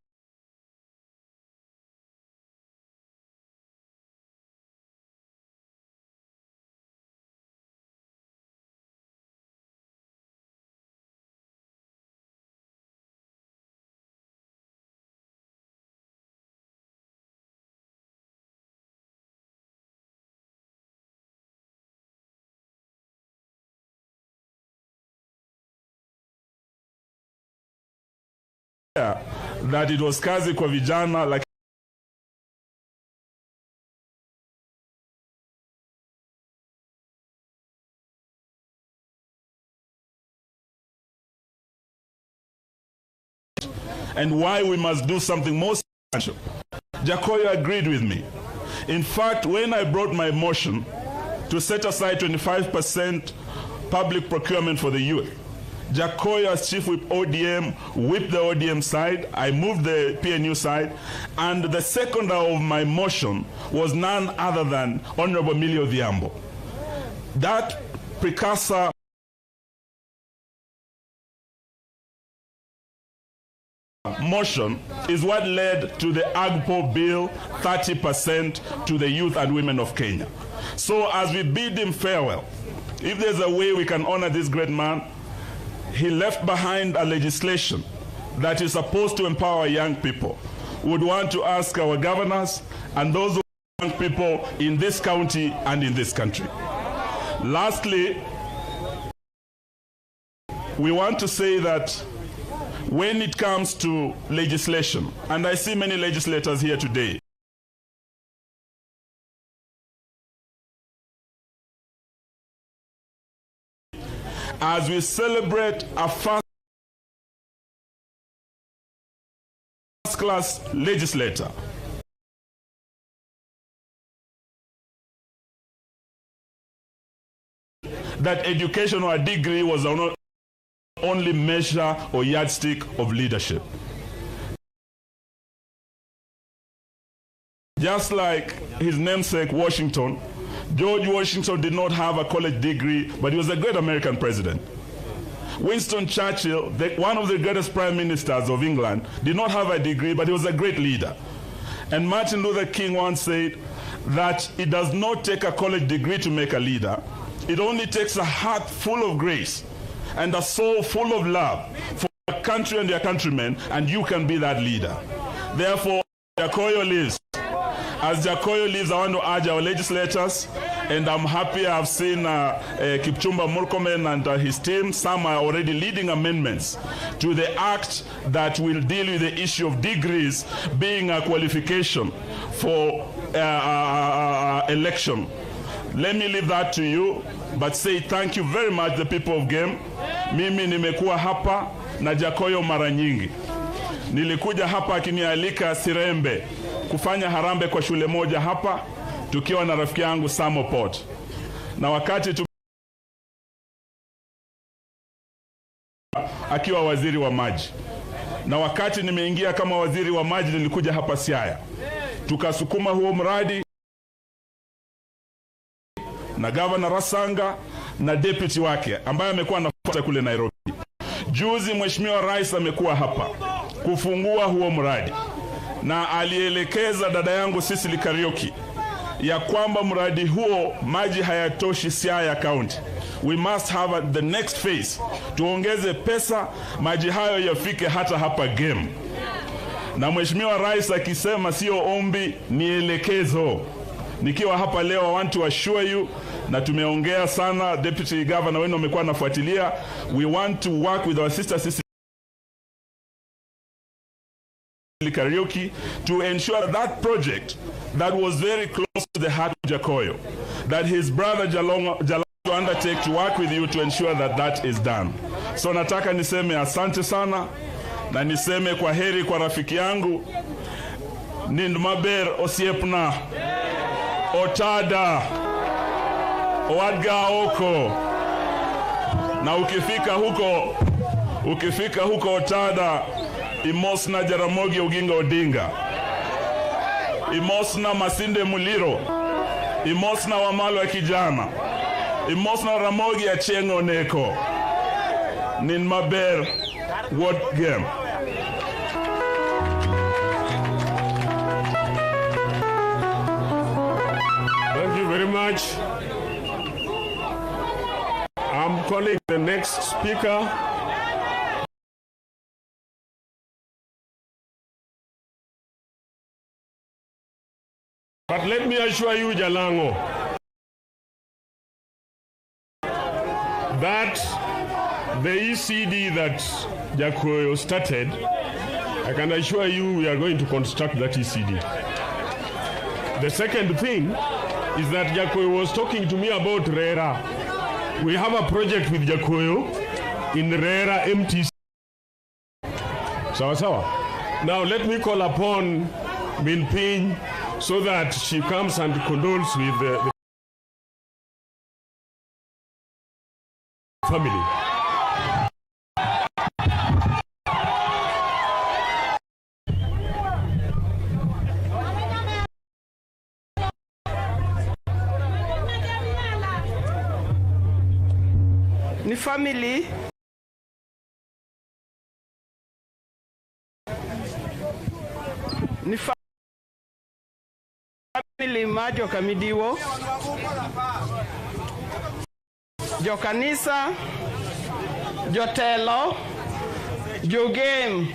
that it was kazi kwa vijana, like and why we must do something more substantial. Jakoyo agreed with me. In fact, when I brought my motion to set aside 25% public procurement for the youth, Jakoyo, as Chief Whip ODM, whipped the ODM side. I moved the PNU side. And the seconder of my motion was none other than Honorable Milio Dhiambo. That precursor motion is what led to the AGPO bill, 30% to the youth and women of Kenya. So as we bid him farewell, if there's a way we can honor this great man, he left behind a legislation that is supposed to empower young people. We would want to ask our governors and those young people in this county and in this country. Lastly, we want to say that when it comes to legislation, and I see many legislators here today, as we celebrate a first-class legislator, that education or a degree was not only measure or yardstick of leadership. Just like his namesake Washington, George Washington did not have a college degree, but he was a great American president. Winston Churchill, one of the greatest prime ministers of England, did not have a degree, but he was a great leader. And Martin Luther King once said that it does not take a college degree to make a leader. It only takes a heart full of grace and a soul full of love for your country and your countrymen, and you can be that leader. Therefore, Jakoyo lives. As Jakoyo lives, I want to urge our legislators, and I'm happy I've seen Kipchumba Murkomen and his team. Some are already leading amendments to the act that will deal with the issue of degrees being a qualification for election. Let me leave that to you, but say thank you very much, the people of Game. Mimi nimekuwa hapa na Jakoyo mara nyingi. Nilikuja hapa akinialika Sirembe kufanya harambe kwa shule moja hapa, tukiwa na rafiki yangu Samo Port. Na wakati akiwa waziri wa maji. Na wakati nimeingia kama waziri wa maji, nilikuja hapa Siaya. Tukasukuma huo mradi na Governor Rasanga na deputy wake ambaye amekuwa anafuata kule Nairobi. Juzi Mheshimiwa Rais amekuwa hapa kufungua huo mradi, na alielekeza dada yangu Sisili Kariuki ya kwamba mradi huo maji hayatoshi Siaya County. We must have the next phase. Tuongeze pesa, maji hayo yafike hata hapa Game. Na Mheshimiwa Rais akisema sio ombi, ni elekezo. Nikiwa hapa leo, I want to assure you, na tumeongea sana, Deputy Governor wenu amekuwa anafuatilia, we want to work with our sister karaoke to ensure that project that was very close to the heart of Jakoyo, that his brother Jalongo to undertake to work with you to ensure that that is done. So nataka niseme asante sana na niseme kwa heri kwa rafiki yangu Nindmaber Osiepna Otada Oadga Oko. Na ukifika huko Otada, imosna Jaramogi Oginga Odinga, imosna Masinde Muliro, imosna Wamalo ya kijana, imosna Ramogi Achengo Neko. Nindmaber what game. Thank you very much. I'm calling the next speaker. But let me assure you, Jalango, that the ECD that Jakoyo started, I can assure you we are going to construct that ECD. The second thing is that Jakoyo was talking to me about RERA. We have a project with Jakoyo in RERA MTC. Sawa. Now let me call upon Bin Ping so that she comes and condoles with the family. Ni family ma joka Midiwo, jokanisa, jotelo, jogem,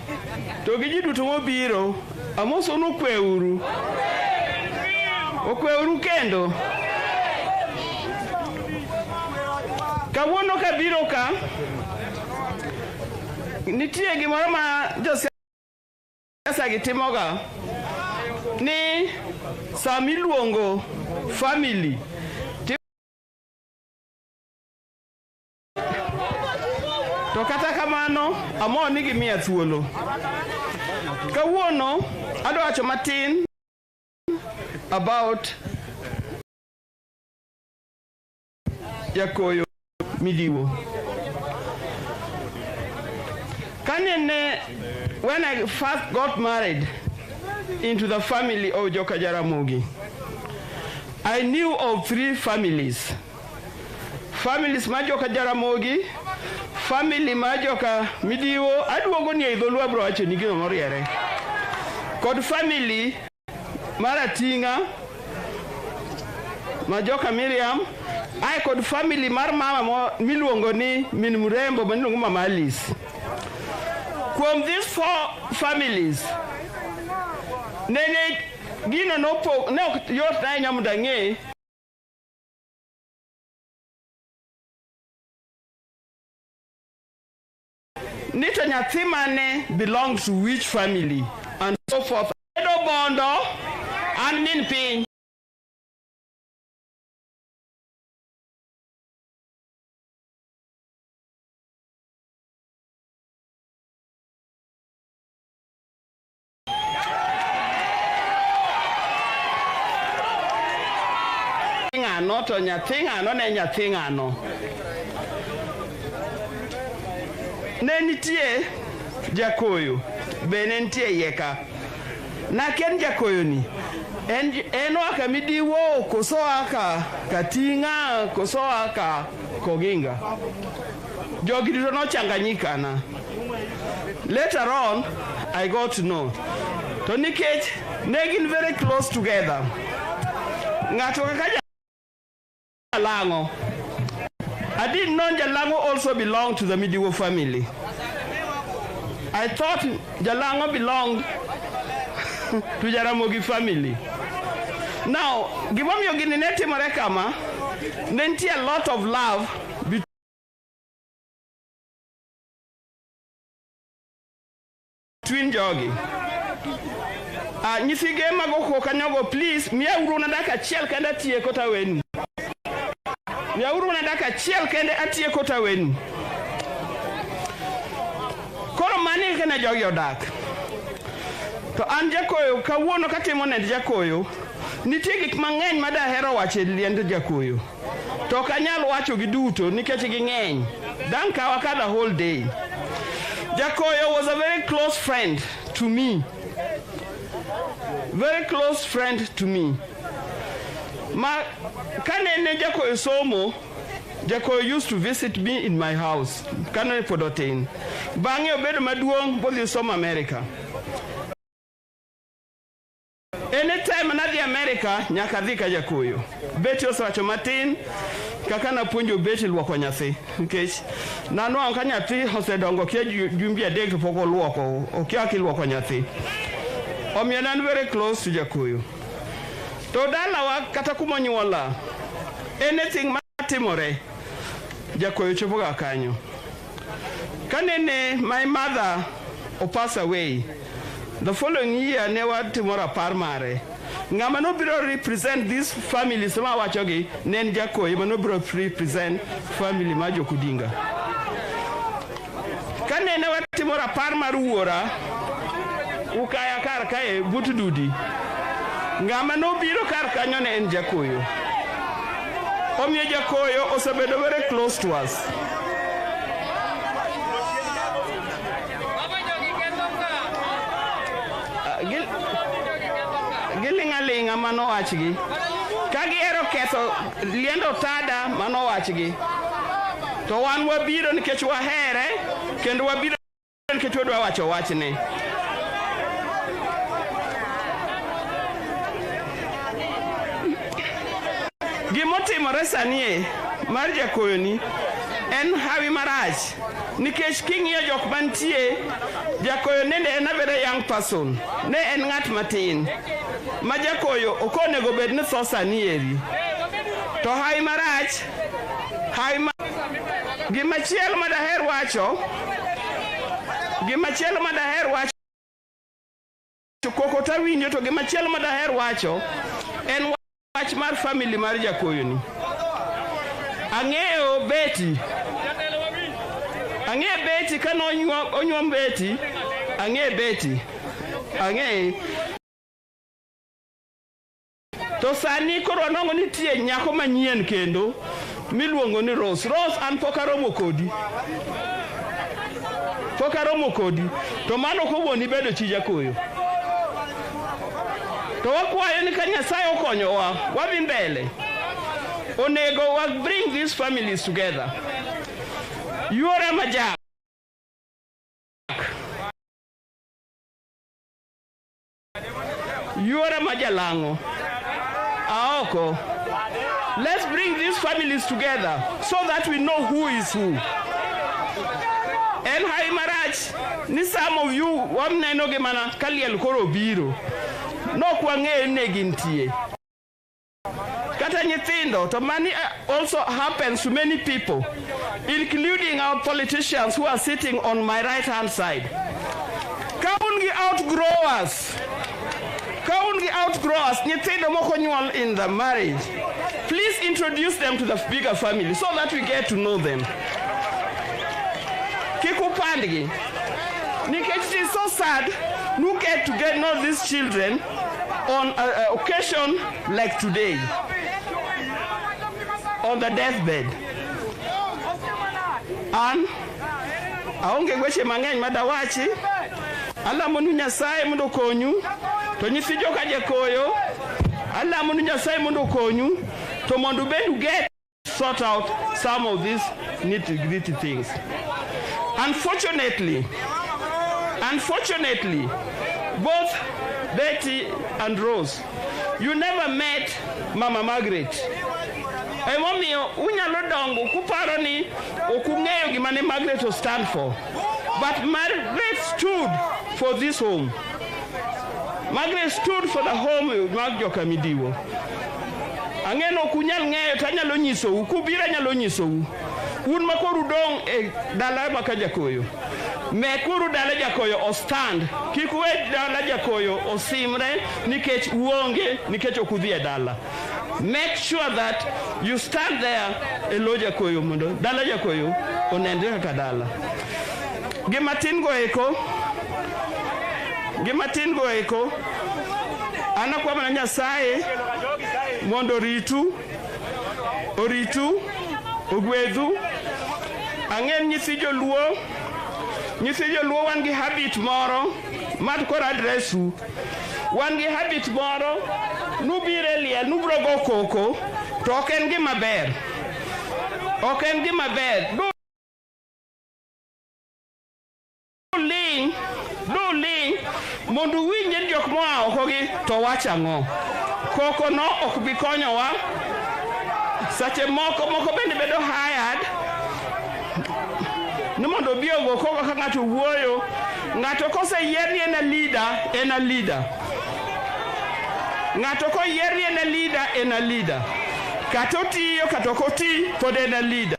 to gi ji duto mobiro, amoso nu kweuru. Okweuru kendo. Kawuono kabiro ka, nitie gimoro ma josiasa gitimoga ni sami luongo family to kata kamano amo ni gimiya thuolo. Kawuono adwa wacho matin about Jakoyo Midiwo. When I first got married into the family of Joka Jaramogi, I knew of 3 families. Families Majoka Jaramogi, family Majoka Midiwo, aduogo ni idholwa bro acho ni gino moriere. Kod family Maratinga, Majoka Miriam, I kod family mar mama miluongo ni min mrembo miluongo Mama Alice. From these 4 families, nene gino no yot na nyamuda nge nito nyathi mane belongs to which family and so forth. Edo bondo and min piny. Ng'ano to nyathi ng'ano ne nyathi ng'ano. Ne nitie Jakoyo, be ne nitie yeka. Na ken Jakoyo ni, en waka Midiwo, koso waka Katinga, koso waka Koginga. Jogi dito no changanyika na. Later on, I got to know. To nikech, negin very close together. Ng'ato kaka Jalango. I didn't know Jalango also belonged to the Midiwo family. I thought Jalango belonged to Jaramogi family. Now, given you Guinea Marekama, then a lot of love between Jogi. nyithige mago kanyogo please miya uru na daka achiel kende atieko taweni. Miya uru na daka achiel kende atieko taweni. Koro mani kene jogi odak. To an Jakoyo kawuono katimo ne Jakoyo nitie gik mang'eny ma dahero wacho e liend Jakoyo. To kanyal wacho gi duto nikech ging'eny. Dang kawa ka the whole day. Jakoyo was a very close friend to me. Very close friend to me. Ma kanene Jakoyo somo, Jakoyo used to visit me in my house. Kanene podotin. Bang'e obedo maduong' bodhi somo America. Anytime anadhi America, nyaka dhi ka Jakoyo. Beti osewacho matin, kaka napuonjo beti luoko nyathi. Nikech nanuang' ka nyathi osedongo kia jumbi adek to pok oluoko, okia kiluoko nyathi. Omiyo nan very close to Jakoyo. To dalawa kata kuma onyuola, anything matimore, Jakoyo chopoga kanyo. Kanene my mother pass away, the following year ne watimo rapar mare. Ng'ama no biro represent this family sama wachogi ne en Jakoyo ma no biro represent family ma Odinga. Kanene watimo rapar mar wuora ukaya kar kae but dudi. Ng'ama no biro kar kanyo ne en Jakoyo. Omiyo Jakoyo osebedo very close to us. Gilingalinga mano wachgi. Kagi ero ketho liendo tada mano wachgi. To wan wabiro nikech wahere kendo wabiro nikech wadwa wacho wachne. Gimotimore sani mar Jakoyo ni en hawi marach nikech king'iyo jok mantie Jakoyo nende en a very young person, ne en ng'at matin ma Jakoyo okonego bed ni tho sani eri. To hawi marach gimachielo madaher wacho koko tawinjo, to gimachielo madaher wacho en wach mar family mar Jakoyo ni. Ang'eyo Beti kano onyuom Beti, ang'e to sani koro anong'o nitie nyako manyien kendo miluongo ni Rose. Rose an pok aromo kodi to mano kowuoni bedo chi Jakoyo. To wakwayo ni ka Nyasaye okonyowa wadhi mbele, onego wa bring these families together. Yuora majak, yuora majalango, aoko. Let's bring these families together so that we know who is who. En hai marach ni some of you wamneno gi mana kaliel koro biro. No kwang'eyo ne gintie. Kata nyithindo, to money also happens to many people, including our politicians who are sitting on my right-hand side. Kaungi outgrowers, nyithindo moko nyuol in the marriage. Please introduce them to the bigger family so that we get to know them. Kikupandgi. Nikech it is so sad who get to know these children on an occasion like today, on the deathbed. And aonge weche mang'eny madawachi, alamonu Nyasaye mondo konyu, to nyithi joka Jakoyo, alamonu Nyasaye mondo konyu, to mondo bedu get sort out some of these nitty-gritty things. Unfortunately, both Betty and Rose, you never met Mama Margaret. Emomiyo unyalo dongo kuparo ni okung'eyo gima ne Margaret will stand for. But Margaret stood for this home. Margaret stood for the home mag joka Midiwo. Ang'eno kunyal ng'eyo tanyalo nyisou, kubira nyalo nyisou. Un makoro udong' e dala maka Jakoyo. Mekuru dala Jakoyo o stand. Kik we dala Jakoyo osimre nikech uonge nikech okudhi e dala. Make sure that you stand there e lo Jakoyo mondo dala Jakoyo onendre kaka dala. Gimatin go eko anakwama na Nyasaye mondo oritu ogwedhu. Ang'en nyithi joluo wan gi habit moro mad kor adresu. Wan gi habit moro nubire liel nubro go koko to ok en gima ber. Do ling mondo winje jok moa oko gi to wach ang'o. Koko no ok bi konyowa. Sache moko bende bedo hired ni mondo bi ogo koko ka ng'ato wuoyo. Ng'ato koseyier ni en a leader. Ng'ato koyier ni en a leader. Kata otiyo kata ok oti pod en a leader.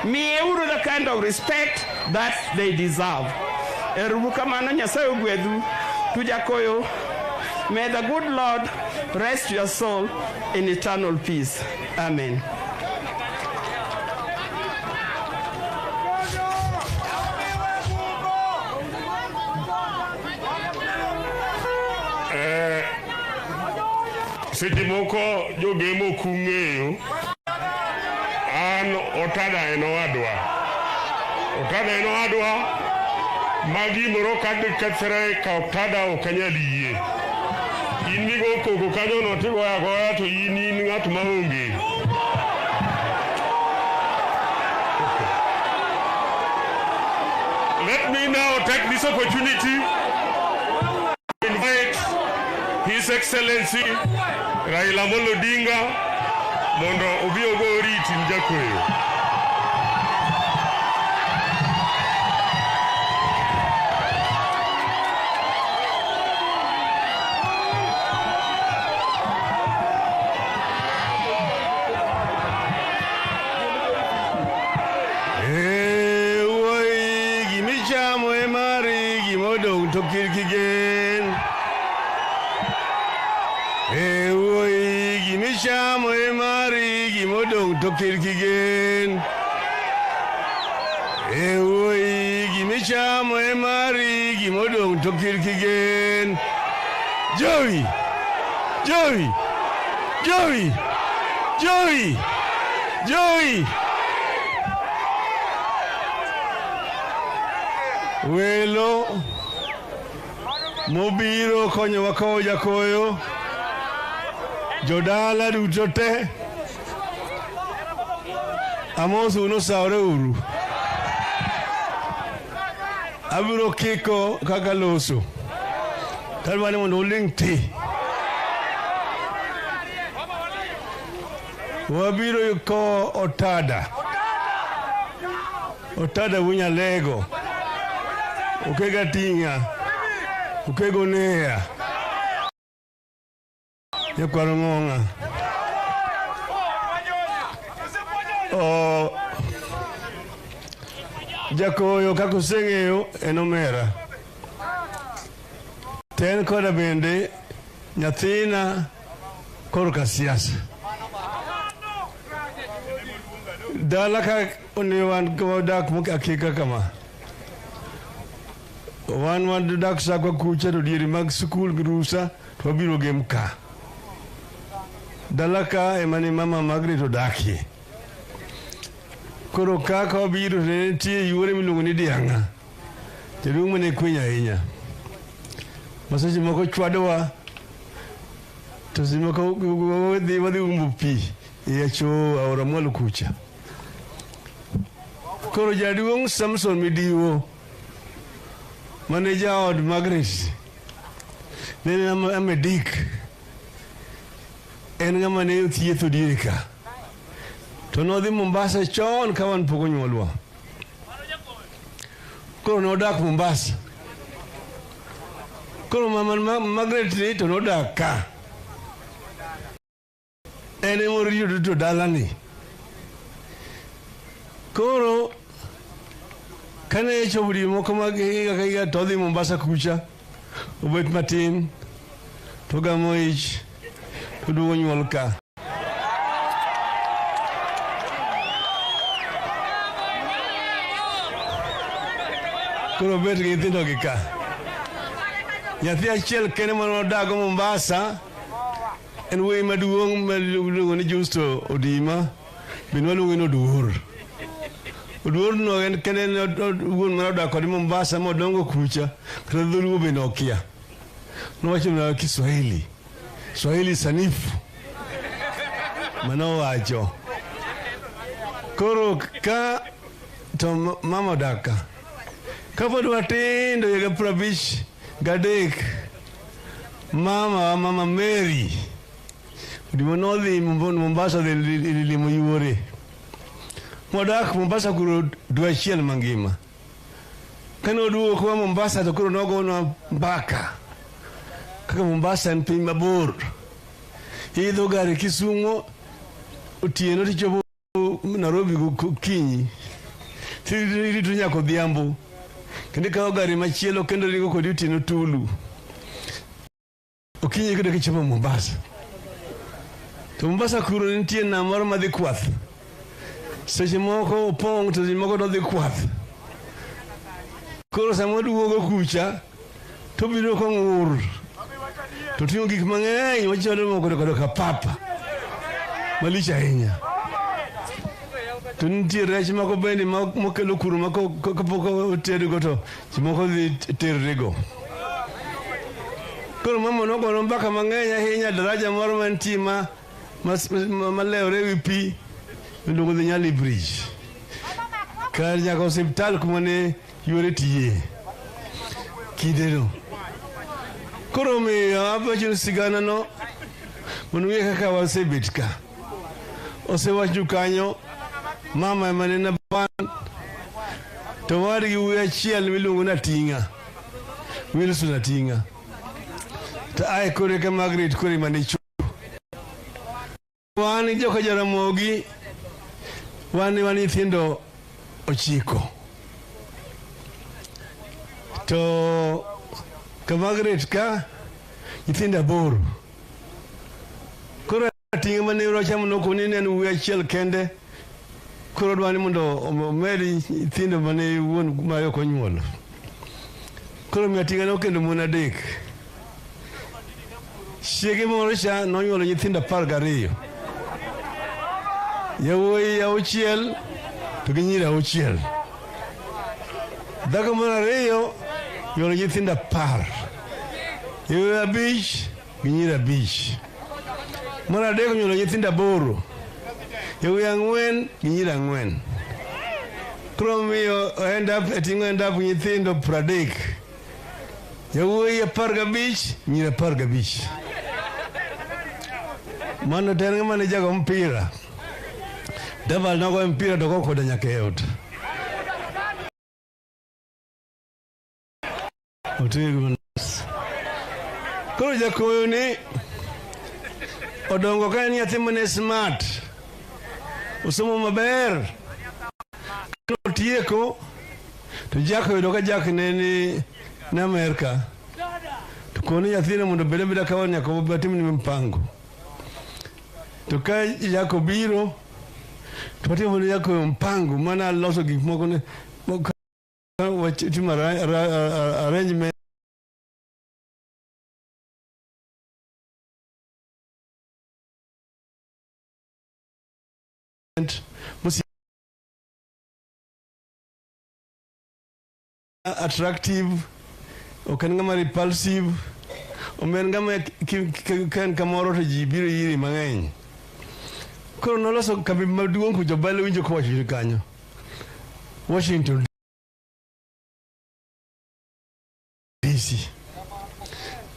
Miyeuru the kind of respect that they deserve. Erubu kamano Nyasaye ogwedhu to Jakoyo. May the good Lord rest your soul in eternal peace. Amen. Seche moko jogemo kung'eyo an otada en owadwa magi moro kethre ka otada ok anyal yie. In migo koko kanyo no tigoya goya to in ng'at maonge. Let me now take this opportunity to invite His Excellency Raila Odinga mondo obi ogo oriti Jakoyo. Kirkigen ewoi gimichamo emari gimodong to kirkigen Joey welo mobiro konyo wako Jakoyo jodala duto te amosu no saure uru abiro kiko kaka loso talwani mondo ulingti wabiro ko otada wunya lego ukega tinga ukego nea yakwaro ngonga Jakoyo kako seng'eyo en omera ten koda bende nyathina korka siasa dala ka wan dak akika kama wan dak sakwa kucha to dieri mag skul girusa to biro gem ka dala ka emani mama Margaret odakie koro kaka obiro ne tie yore miluongo ni dianga tedung mane kwenya ahinya maseche moko chwadowa to seche moko wadhi umbo pi yacho aora mwalo kucha koro jaduong' Samson Midiwo mane jaod Margaret nene amedik en ng'ama ne thietho diere ka to nodhi Mombasa chon kawan pok onyuolwa koro nodak Mombasa koro mama Margaret ni to nodak ka ene moriyo to dalani koro Kane chobri moko mag higa to dhi Mombasa kucha obet matin to gamo ich to duogo nyuol ka. Koro bet gi nyithindo gi ka. Nyathi achiel kene manodago Mombasa en wuoyi maduong' miluongo ni Justo Odima, bin waluongo ni Oduor. Oduor no en kene wuon manodak kod Mombasa modongo kucha, kata dholuo be nokia. Nowacho na Kiswahili, Swahili sanifu manowacho. Koro ka to mama odaka kapod watindo higa 53 mama Mary Odima nodhi Mombasa dhi limo yuore. Modak Mombasa kuro dwe achiel mangima. Kane oduogo koa Mombasa to koro nogono mbaka. Kaka Mombasa en piny mabor. Idho gari Kisumu otieno tichopo Nairobi gokinyi. Tirito nyaka odhiambo. Kendo ikawo gari machielo kendo ringo kodi otieno Tulu. Okinyi kendo kichopo Mombasa. To Mombasa kuro nitie nam moro madhi kwath. Seche moko opong' to seche moko dodhi kwath. Koro sama oduogo kucha to biro kong'ur to ting'o gik mang'eny machalo moko kod papa malich ahinya. To nitie rech moko bende mokelo kuro kapok otedgo to ji moko dhi terrego. Koro mama nogono mbaka mang'eny ahinya daraja moro mantie malewore wi pi miluongo ni Nyali Bridge. Kar nyaka osiptal kuma ne yuore tiye kindeno. Koro miyo awacho sigana no mondo ng'e kaka wasebet ka. Osewacho kanyo mama emane na ban to wadgi wuoyi achiel miluongo ni Ating'a, Wilson Ating'a. To ae kore ka Margaret kore mane chuo. Wan joka Jaramogi wan nyithindo 9. To ka Margaret ka nyithindo 8. Koro Ating'a mane rochamo nokoni ne en wuoyi achiel kende. Koro dwani mondo omedi nyithindo mane wuon mayo konyuolo. Koro mi Ating'a nokendo mon 3. Chiege moro cha nonyuolo nyithindo 12. Yawuoyi 6 to gi nyiri 6. Dhako mar 2 nyuolo nyithindo 10. Yawuoyi 5 gi nyiri 5. Mar 3 nyuolo nyithindo 8. Yawuoyi 4 gi nyiri 4. Koro miyo Ating'a end up nyithindo 30. Yawuoyi 15 nyiri 15. Mano to en ng'ama ne jago mpira. Daval nogo mpira to koda nyaka e ot. Koro Jakoyo ni odongo ka nyathi mane smart. Osomo maber. Koro tieko to Jakoyo doka jak ne ni Amerika. To koni nyathine mondo beda kawan nyaka obatim ni mpango. To ka Jakoyo biro to patimo ni Jakoyo mpango mana loso gik moko ne timo arrangement attractive, oken ngama repulsive, omen ngama ken kamoro to ji biro yiri mang'eny. Koro noloso kambi maduong' kujo bale winjo kowacho kanyo Washington DC.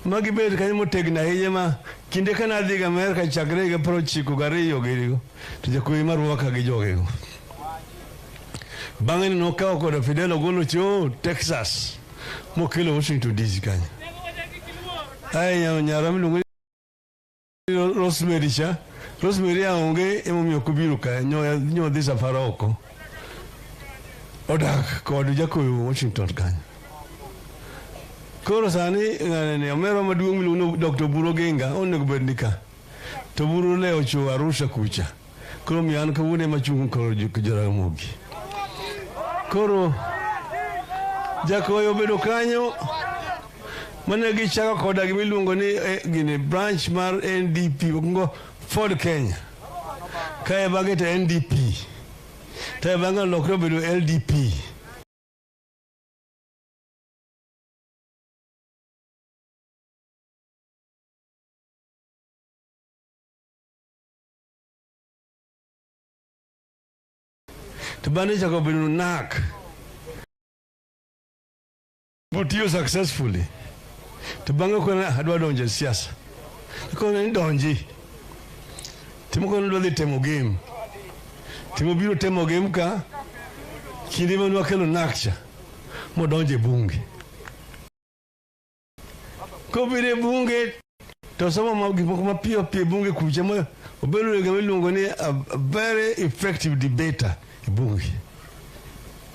Magi bet kanyo motegno ahinya ma kinde kana adhi Amerika chakre higa 92 girigo to Jakoyo marwaka gi jogego. Bang'e nokawo koda Fidel ogolo cho Texas mokelo Washington DC kanyo. Ai nyara miluongo Rosemary cha. Rosemary aonge emomiyo kubiro ka nyo dhi safara oko. odak kod Jakoyo Washington kanyo. Koro sani ng'ane omero maduong' miluongo Dr. Buro Genga onego bed nika. To Buro ne ocho Arusha kucha. Koro mi an kawuone machung' koro Jaramogi. Koro Jakoyo bedo kanyo mane gichako koda gimiluongo ni gini branch mar NDP ngo Ford Kenya. Kae bang'e to NDP. Kae bang'e lokre bedo LDP. To bane chako bedo NAK. Motiyo successfully. To bang'e kona adwa donjo e siasa. Kona ni donji. Timo kona dwa dhi temo game. Timo biro temo game ka kinde manwa kelo nakcha modonjo e bunge. Ko bire bunge to somo gik moko mapiyo piyo bunge kucha mo obedo gima iluongo ni a very effective debater e bunge.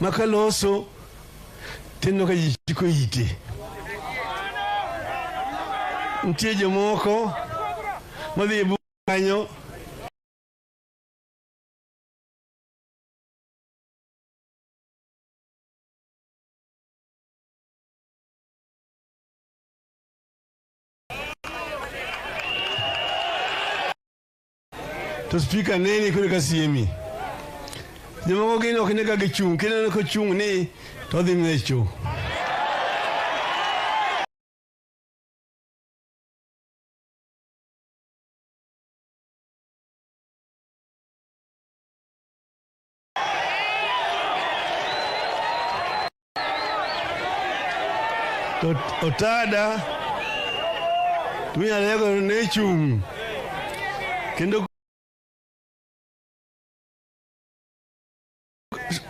Makaloso tendo ka jiko ite. Ntie jomoko madhi e bunge kanyo to speaker neni kule kasiemi. Jomoko gin ok ne ka gichung' kendo ko chung' ni to dhi mecho. To otada tuya lego ne chung' kendo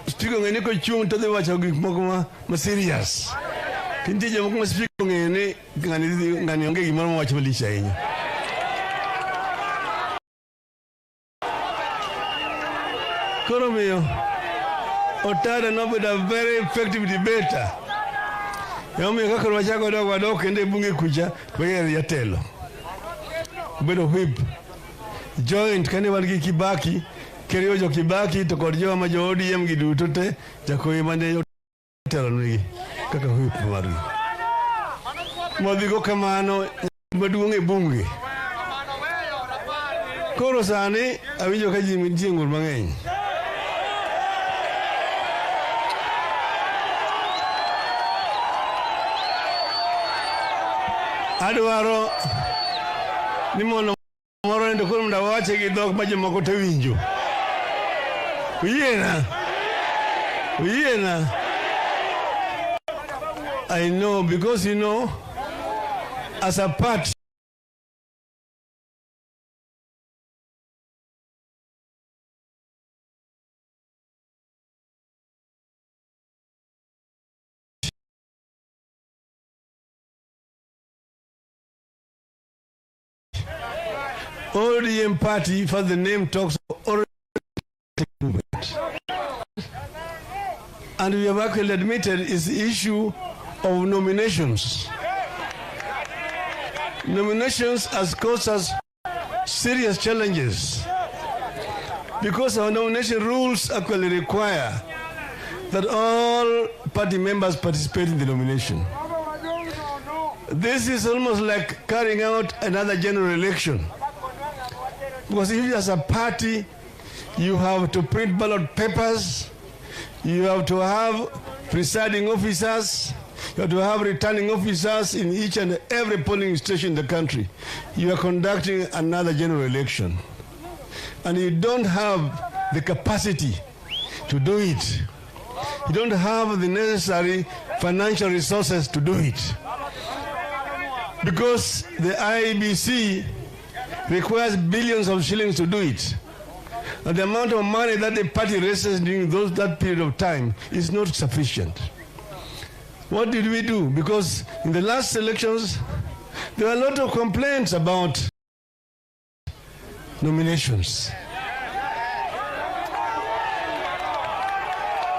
speaker ngene ko chung' to dhi wacho gik moko ma serious. Kinte jomoko ma speaker ngene ngani onge gimoro ma wacho malich ahinya. Koro miyo otada no be a very effective debater. Yomi kaka wachako dogo kende bunge kucha bege yatelo. Bedo whip joint kane wan gi Kibaki keriyo jo Kibaki to kod jo ma jo ODM gi duto te Jakoyo mane telo nigi kaka whip margi. Modhi go kamano maduong' e bunge. Koro sani awinjo ka ji nitie ng'ur mang'eny. Adwaro ni mono moro ndo koro ndawache gi dhok ma jomoko te winjo. Uyiena. I know because you know as a party ODM party, for the name talks of movement. And we have actually admitted is the issue of nominations. Nominations has caused us serious challenges because our nomination rules actually require that all party members participate in the nomination. This is almost like carrying out another general election. Because if as a party, you have to print ballot papers, you have to have presiding officers, you have to have returning officers in each and every polling station in the country. You are conducting another general election. And you don't have the capacity to do it. You don't have the necessary financial resources to do it. Because the IEBC requires billions of shillings to do it. And the amount of money that the party raises during that period of time is not sufficient. What did we do? Because in the last elections, there were a lot of complaints about nominations.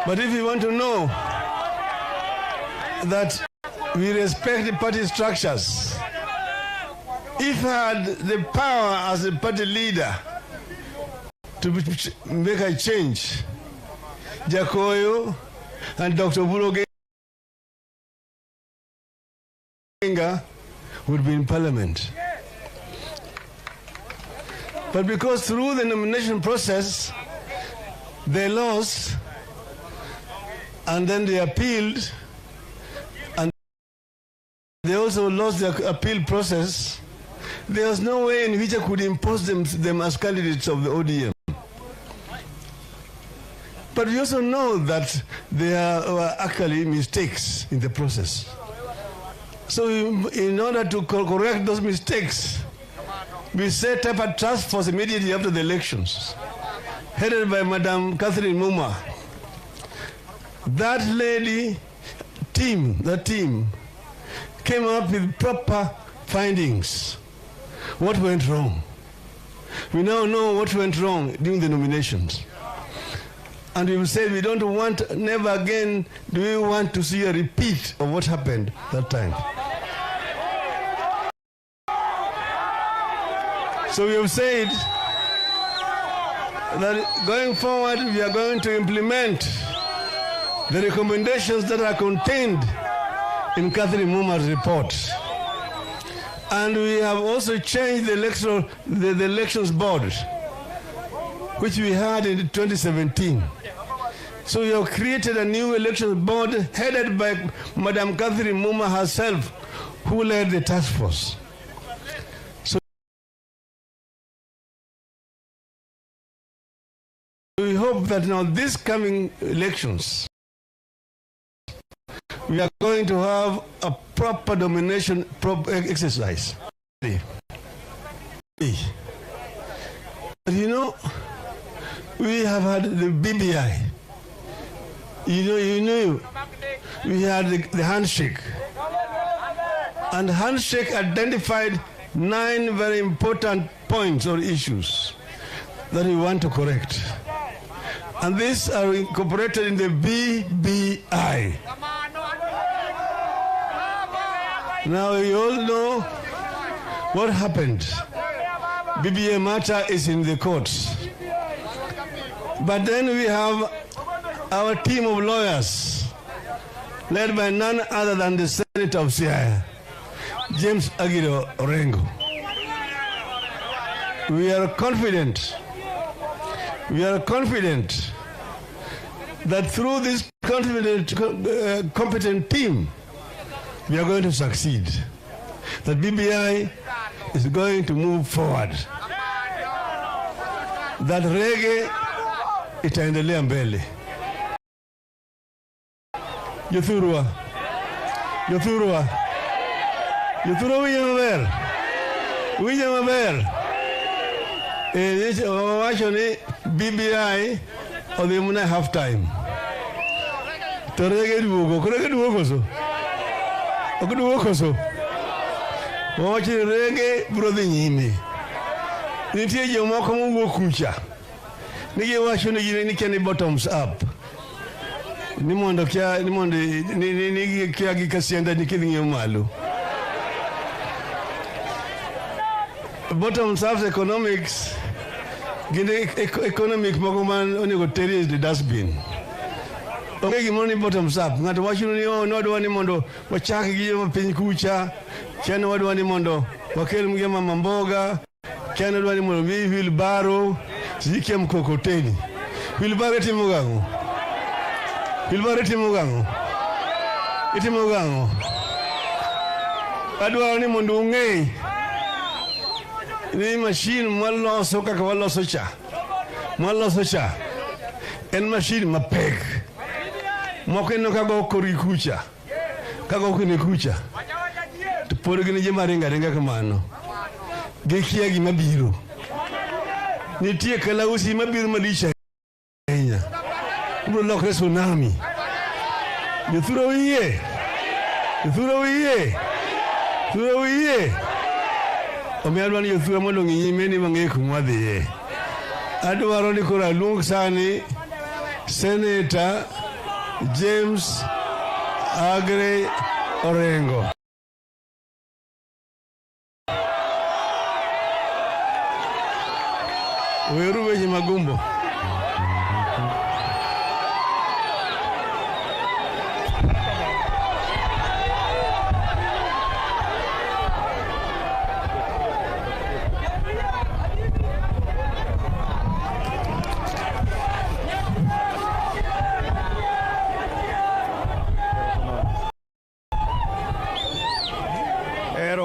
But if you want to know that we respect the party structures, if I had the power as a party leader to make a change, Jakoyo and Dr. Obulogenga would be in parliament. But because through the nomination process, they lost, and then they appealed, and they also lost the appeal process, there was no way in which I could impose them as candidates of the ODM. But we also know that there were actually mistakes in the process. So in order to correct those mistakes, we set up a task force immediately after the elections, headed by Madam Catherine Muma. That team came up with proper findings. What went wrong? We now know what went wrong during the nominations. And we will say we don't want, never again do we want to see a repeat of what happened that time. So we have said that going forward we are going to implement the recommendations that are contained in Catherine Muma's report. And we have also changed the elections board, which we had in 2017. So we have created a new elections board headed by Madam Catherine Muma herself, who led the task force. So we hope that now these coming elections, we are going to have a proper domination exercise. But you know, we have had the BBI. You know, we had the handshake. And handshake identified 9 very important points or issues that we want to correct. And these are incorporated in the BBI. Now you all know what happened. BBI matter is in the courts. But then we have our team of lawyers, led by none other than the Senator of Siaya, James Agiro Orengo. We are confident that through this competent team, we are going to succeed. That BBI is going to move forward. That reggae itaendelea mbele. Yothurwa wija maber. Wacho ni BBI odhi muna half time. To reggae duogo so. Okuduoko so. Wacho ni reggae biro dhi nyime. Nitie jomoko mowuok kucha. Nigi wacho ni kia ni bottoms up. Ni mondo kia gi kasienda ni kidhi ng'iyo malo. Bottoms up economics, economic moko man onego teri is the dustbin. Onge gimoro ni bottoms up. Ng'ato wacho ni nodwa ni mondo wachak gi joma piny kucha, chano wadwa ni mondo wakel mge mama mboga, chano wadwa ni mondo mi wheelbarrow, sikia mkokoteni. Wheelbarrow timo gang'o? Itimo gang'o? Adwaro ni mondo ung'e ni machine mwaloso kaka waloso cha en machine mapek. Moko ino kago kori kucha, kago kini kucha. Tupore gini jema ringa kamano. Gikia gima biro. Nitie kalausi mabiro malisha enya. Kubro lokre tsunami. Yothuro wiye. Omiadwa ni yothuro mondo ng'iyime ni mang'e kumwadhiye. Adwaro ni kora luong sani Senator James Agre Orengo. Weru weji magumbo.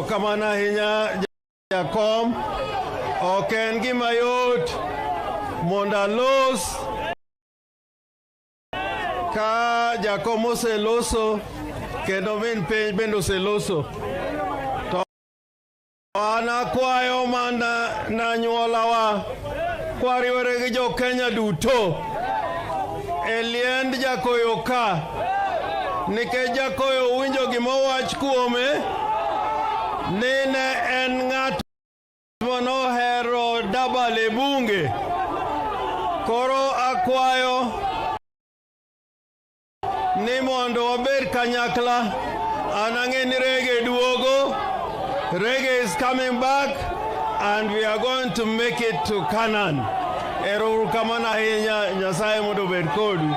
Kamana hinya Jakom oken gimayot monda los ka Jakom oseloso kendo min piny bende oseloso to ana kwayo mana na nyuolawa kwariwore gi jo Kenya duto e liend Jakoyo ka nikech Jakoyo winjo gimowach kuome Nene en ng'at monohero dabale bunge. Koro akwayo ni mondo wabed kanyakla. Anang'e ni Reggae duogo. Reggae is coming back and we are going to make it to Canaan. Ero kamana ahinya Nyasaye mondo obed kodu.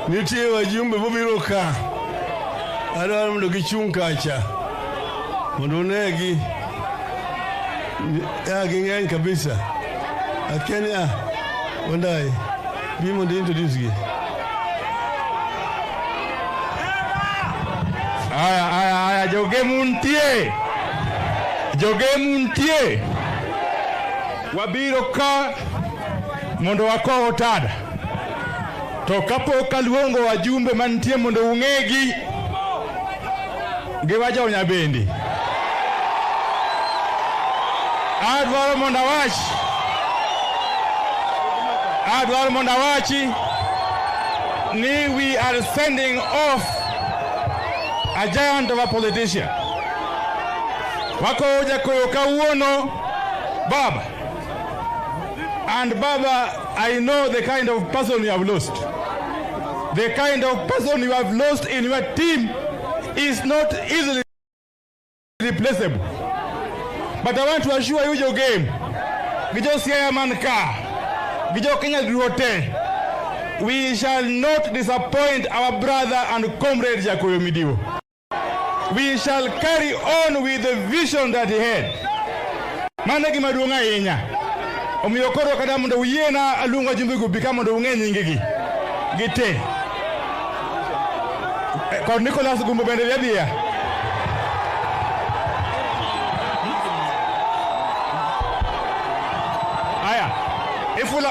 Nitie wajumbe mobiro ka adwaro mondo gichung' kacha mondo negi ging'eny kabisa akenya ondai bi mondo introduce gi aya joge muntie wabiro ka mondo wakowo tada to kapok aluongo wajumbe mantie mondo ung'egi giwajo nyabendi adwaro mondo awachi ni we are sending off a giant of a politician wako Jakoyo kawuono Baba, and Baba, I know the kind of person you have lost. The kind of person you have lost in your team is not easily replaceable. But I want to assure you your game. Gijo siya manka. Gijo Kenya duote. We shall not disappoint our brother and comrade Jakoyo Midiwo. We shall carry on with the vision that he had. Managi madunga yenya. Omiyokoro kada mundo uyena alunga jumbigu bikama mundo unge nyingigi. Gite. Kwa Nicholas Gumbo bende yabia. Aya. Ifula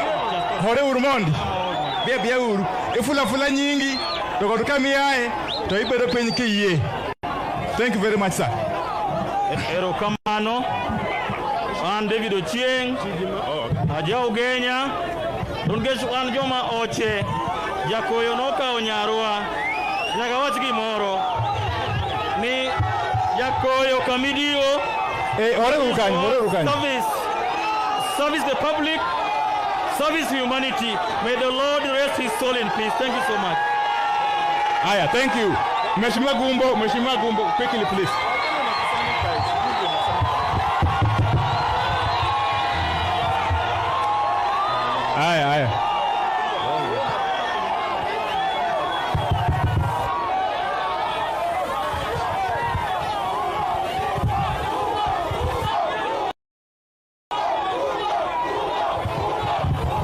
hore urumondi. Bia uru. Ifula nyingi. Toko tukamiae. To ibedo penyi kiye. Thank you very much, sir. Ero kamano. An David Ochieng, Ajao Genya, Dungesh Wan Joma Oche, Jakoyo Noka Onyarwa, Nyakawachiki Moro, Ni Jakoyo Kamidiwo, service the public, service humanity. May the Lord rest his soul in peace. Thank you so much. Aya, thank you. Mheshimiwa Gumbo, quickly please. Aya.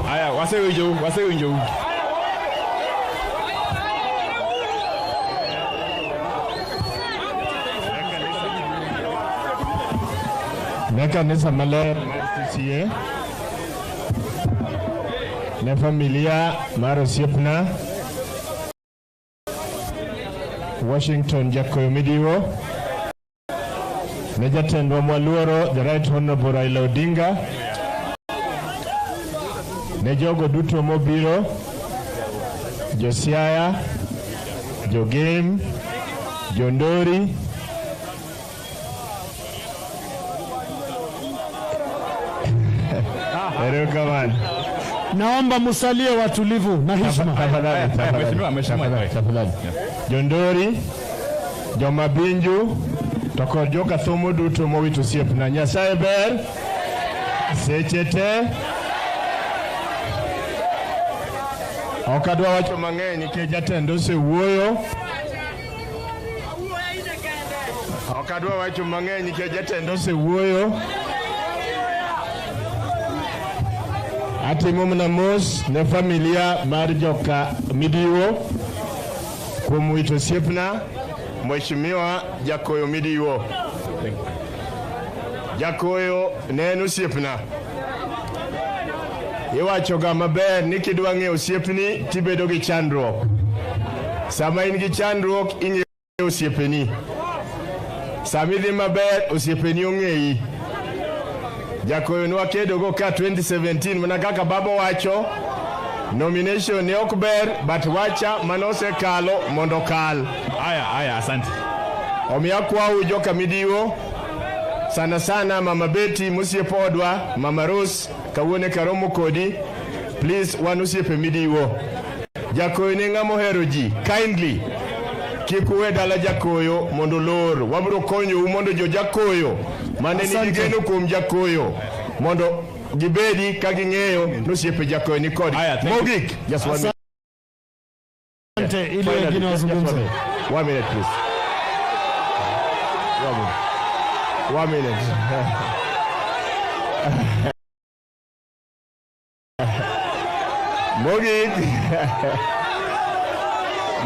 Aya, wase winjo. Kanisa maler TCA ne familia mar osiepna Washington Jakoyo Midiwo, ne jatendwa mwaluoro the Right Honorable Raila Odinga, ne jogo duto mobiro, Josiaya, Jogem, Jondori, Naomba musalie watulivu na heshima. Tafadhali. Jondori, Jomabinju, toko joka thomo duto mowitu siep na Nyasaye ber. Sechete. Okadwa wacho mang'eny nikech jatend osewuoyo. Okadwa wacho mang'eny nikech jatend osewuoyo. Atimo mana mos ne familia mar joka Midiwo kuom wito osiepna Mheshimiwa Jakoyo Midiwo. Jakoyo ne en osiepna. Iwachoga maber ni kidwa ng'eyo osiepni tibedo gi chandruok. Sama in gi chandruok ing'eyo osiepeni. Sama idhi maber osiepeni ong'eyi. Jakoyo nwakedo go ka 2017 mana kaka babo wacho nomination ne ok ber but wacha manose kalo mondo kal. Aya asante. Omiya kwau joka Midiwo sana mama Betty musiepodwa mama Rose kawuone karomo kodi please wan osiepe Midiwo. Jakoyo ne ng'amo hero ji kindly kik uwe dala Jakoyo mondo lor wabro konyo mondo jo Jakoyo mane nigi geno kuom Jakoyo mondo gibedi ka ging'eyo nosiepe Jakoyo ni kod mogik just one minute. Asante ili wengine wazungumze. 1 minute please. 1 minute.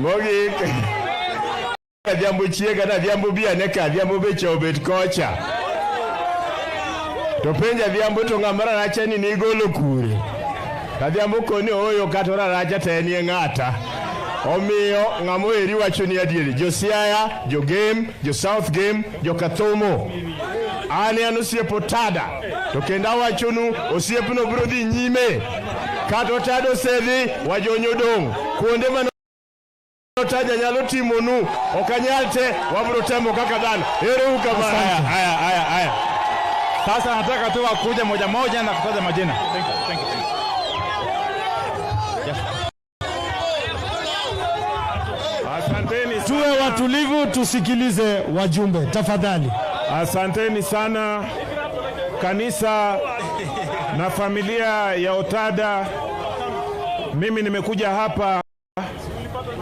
Mogik. Adhiambo chiega na adhiambo bia ne ka adhiambo becha obet kocha. To penja adhiambo to ng'ama racha ni igolo kure. Adhiambo koni oyo kata racha te ni ng'ata. Omiyo ng'amo eri wacho ni adieri. Jo Siaya, jo Game, jo South Game, jo Kathomo. Ani anusiepo tada. To kenda wachonu osiepno biro dhi nyime. Kato tado sedhi wajonyo dong. Kuonde mano taja nyalo timonu okanyalte wabro temo kaka dhano. Ero kama Haya. Sasa nataka tu wakuja moja na kutaja majina. Thank you. Yes. Asanteni. Tuwe watulivu tusikilize wajumbe tafadhali. Asanteni sana kanisa na familia ya Otada. Mimi nimekuja hapa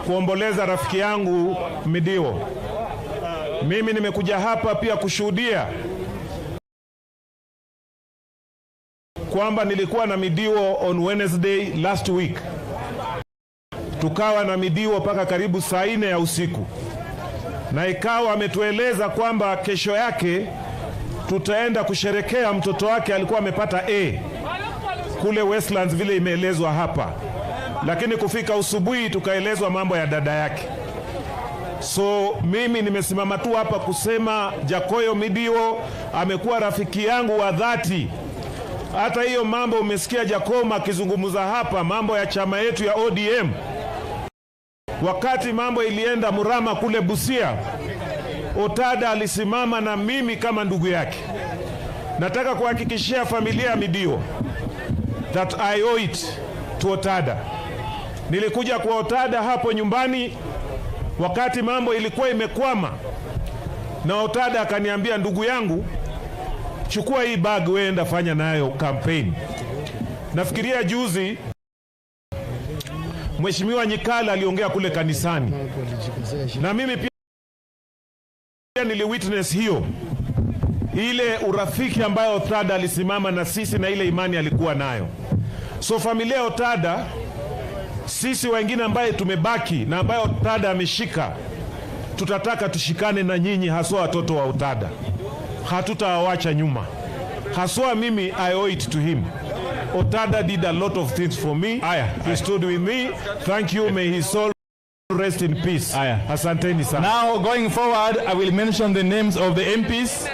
kuomboleza rafiki yangu Midiwo. Mimi nimekuja hapa pia kushuhudia kwamba nilikuwa na Midiwo on Wednesday last week. Tukawa na Midiwo paka karibu saa 4 ya usiku. Na ikawa ametueleza kwamba kesho yake tutaenda kusherekea mtoto wake alikuwa amepata A kule Westlands vile imeelezwa hapa. Lakini kufika usubuhi tukaelezwa mambo ya dada yake. So mimi nimesimama tu hapa kusema Jakoyo Midiwo amekuwa rafiki yangu wa dhati. Hata hiyo mambo umesikia Jakoma akizungumza hapa mambo ya chama yetu ya ODM. Wakati mambo ilienda Murama kule Busia, Otada alisimama na mimi kama ndugu yake. Nataka kuhakikishia familia ya Midiwo that I owe it to Otada. Nilikuja kwa Otada hapo nyumbani wakati mambo ilikuwa imekwama. Na Otada akaniambia, ndugu yangu, chukua hii bag weenda fanya nayo campaign. Nafikiria juzi Mheshimiwa Nyikala aliongea kule kanisani. Na mimi pia niliwitness hiyo. Ile urafiki ambayo Otada alisimama na sisi na ile imani alikuwa nayo. So familia ya Otada, sisi wengine ambaye tumebaki na ambayo Otada ameshika, tutataka tushikane na nyinyi, haswa watoto wa Otada. Hatutawawacha nyuma. Haswa mimi, I owe it to him. Otada did a lot of things for me. He stood with me. Thank you. May his soul rest in peace. Asanteni sana. Now going forward, I will mention the names of the MPs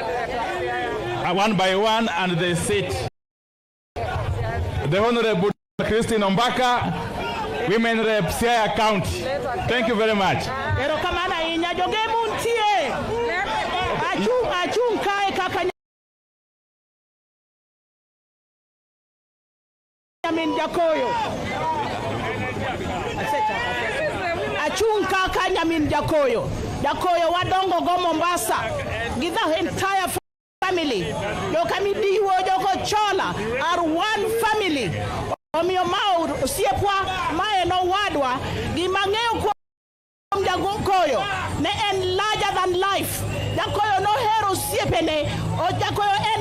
one by one and they sit. The Honorable Christine Ombaka, Women Rep Siaya County. Thank you very much. Erokamana inya jogemu ntie. Achung kae kaka Nyamin Jakoyo. Achung kaka Nyamin Jakoyo. Jakoyo wadongo go Mombasa. Give the entire family. Joka Midiwo, Joko Chola are one family. Omio mau siepwa mae no wadwa. Gimangeo kwa Jakoyo. Ne en larger than life. Jakoyo no hero siepene. O Jakoyo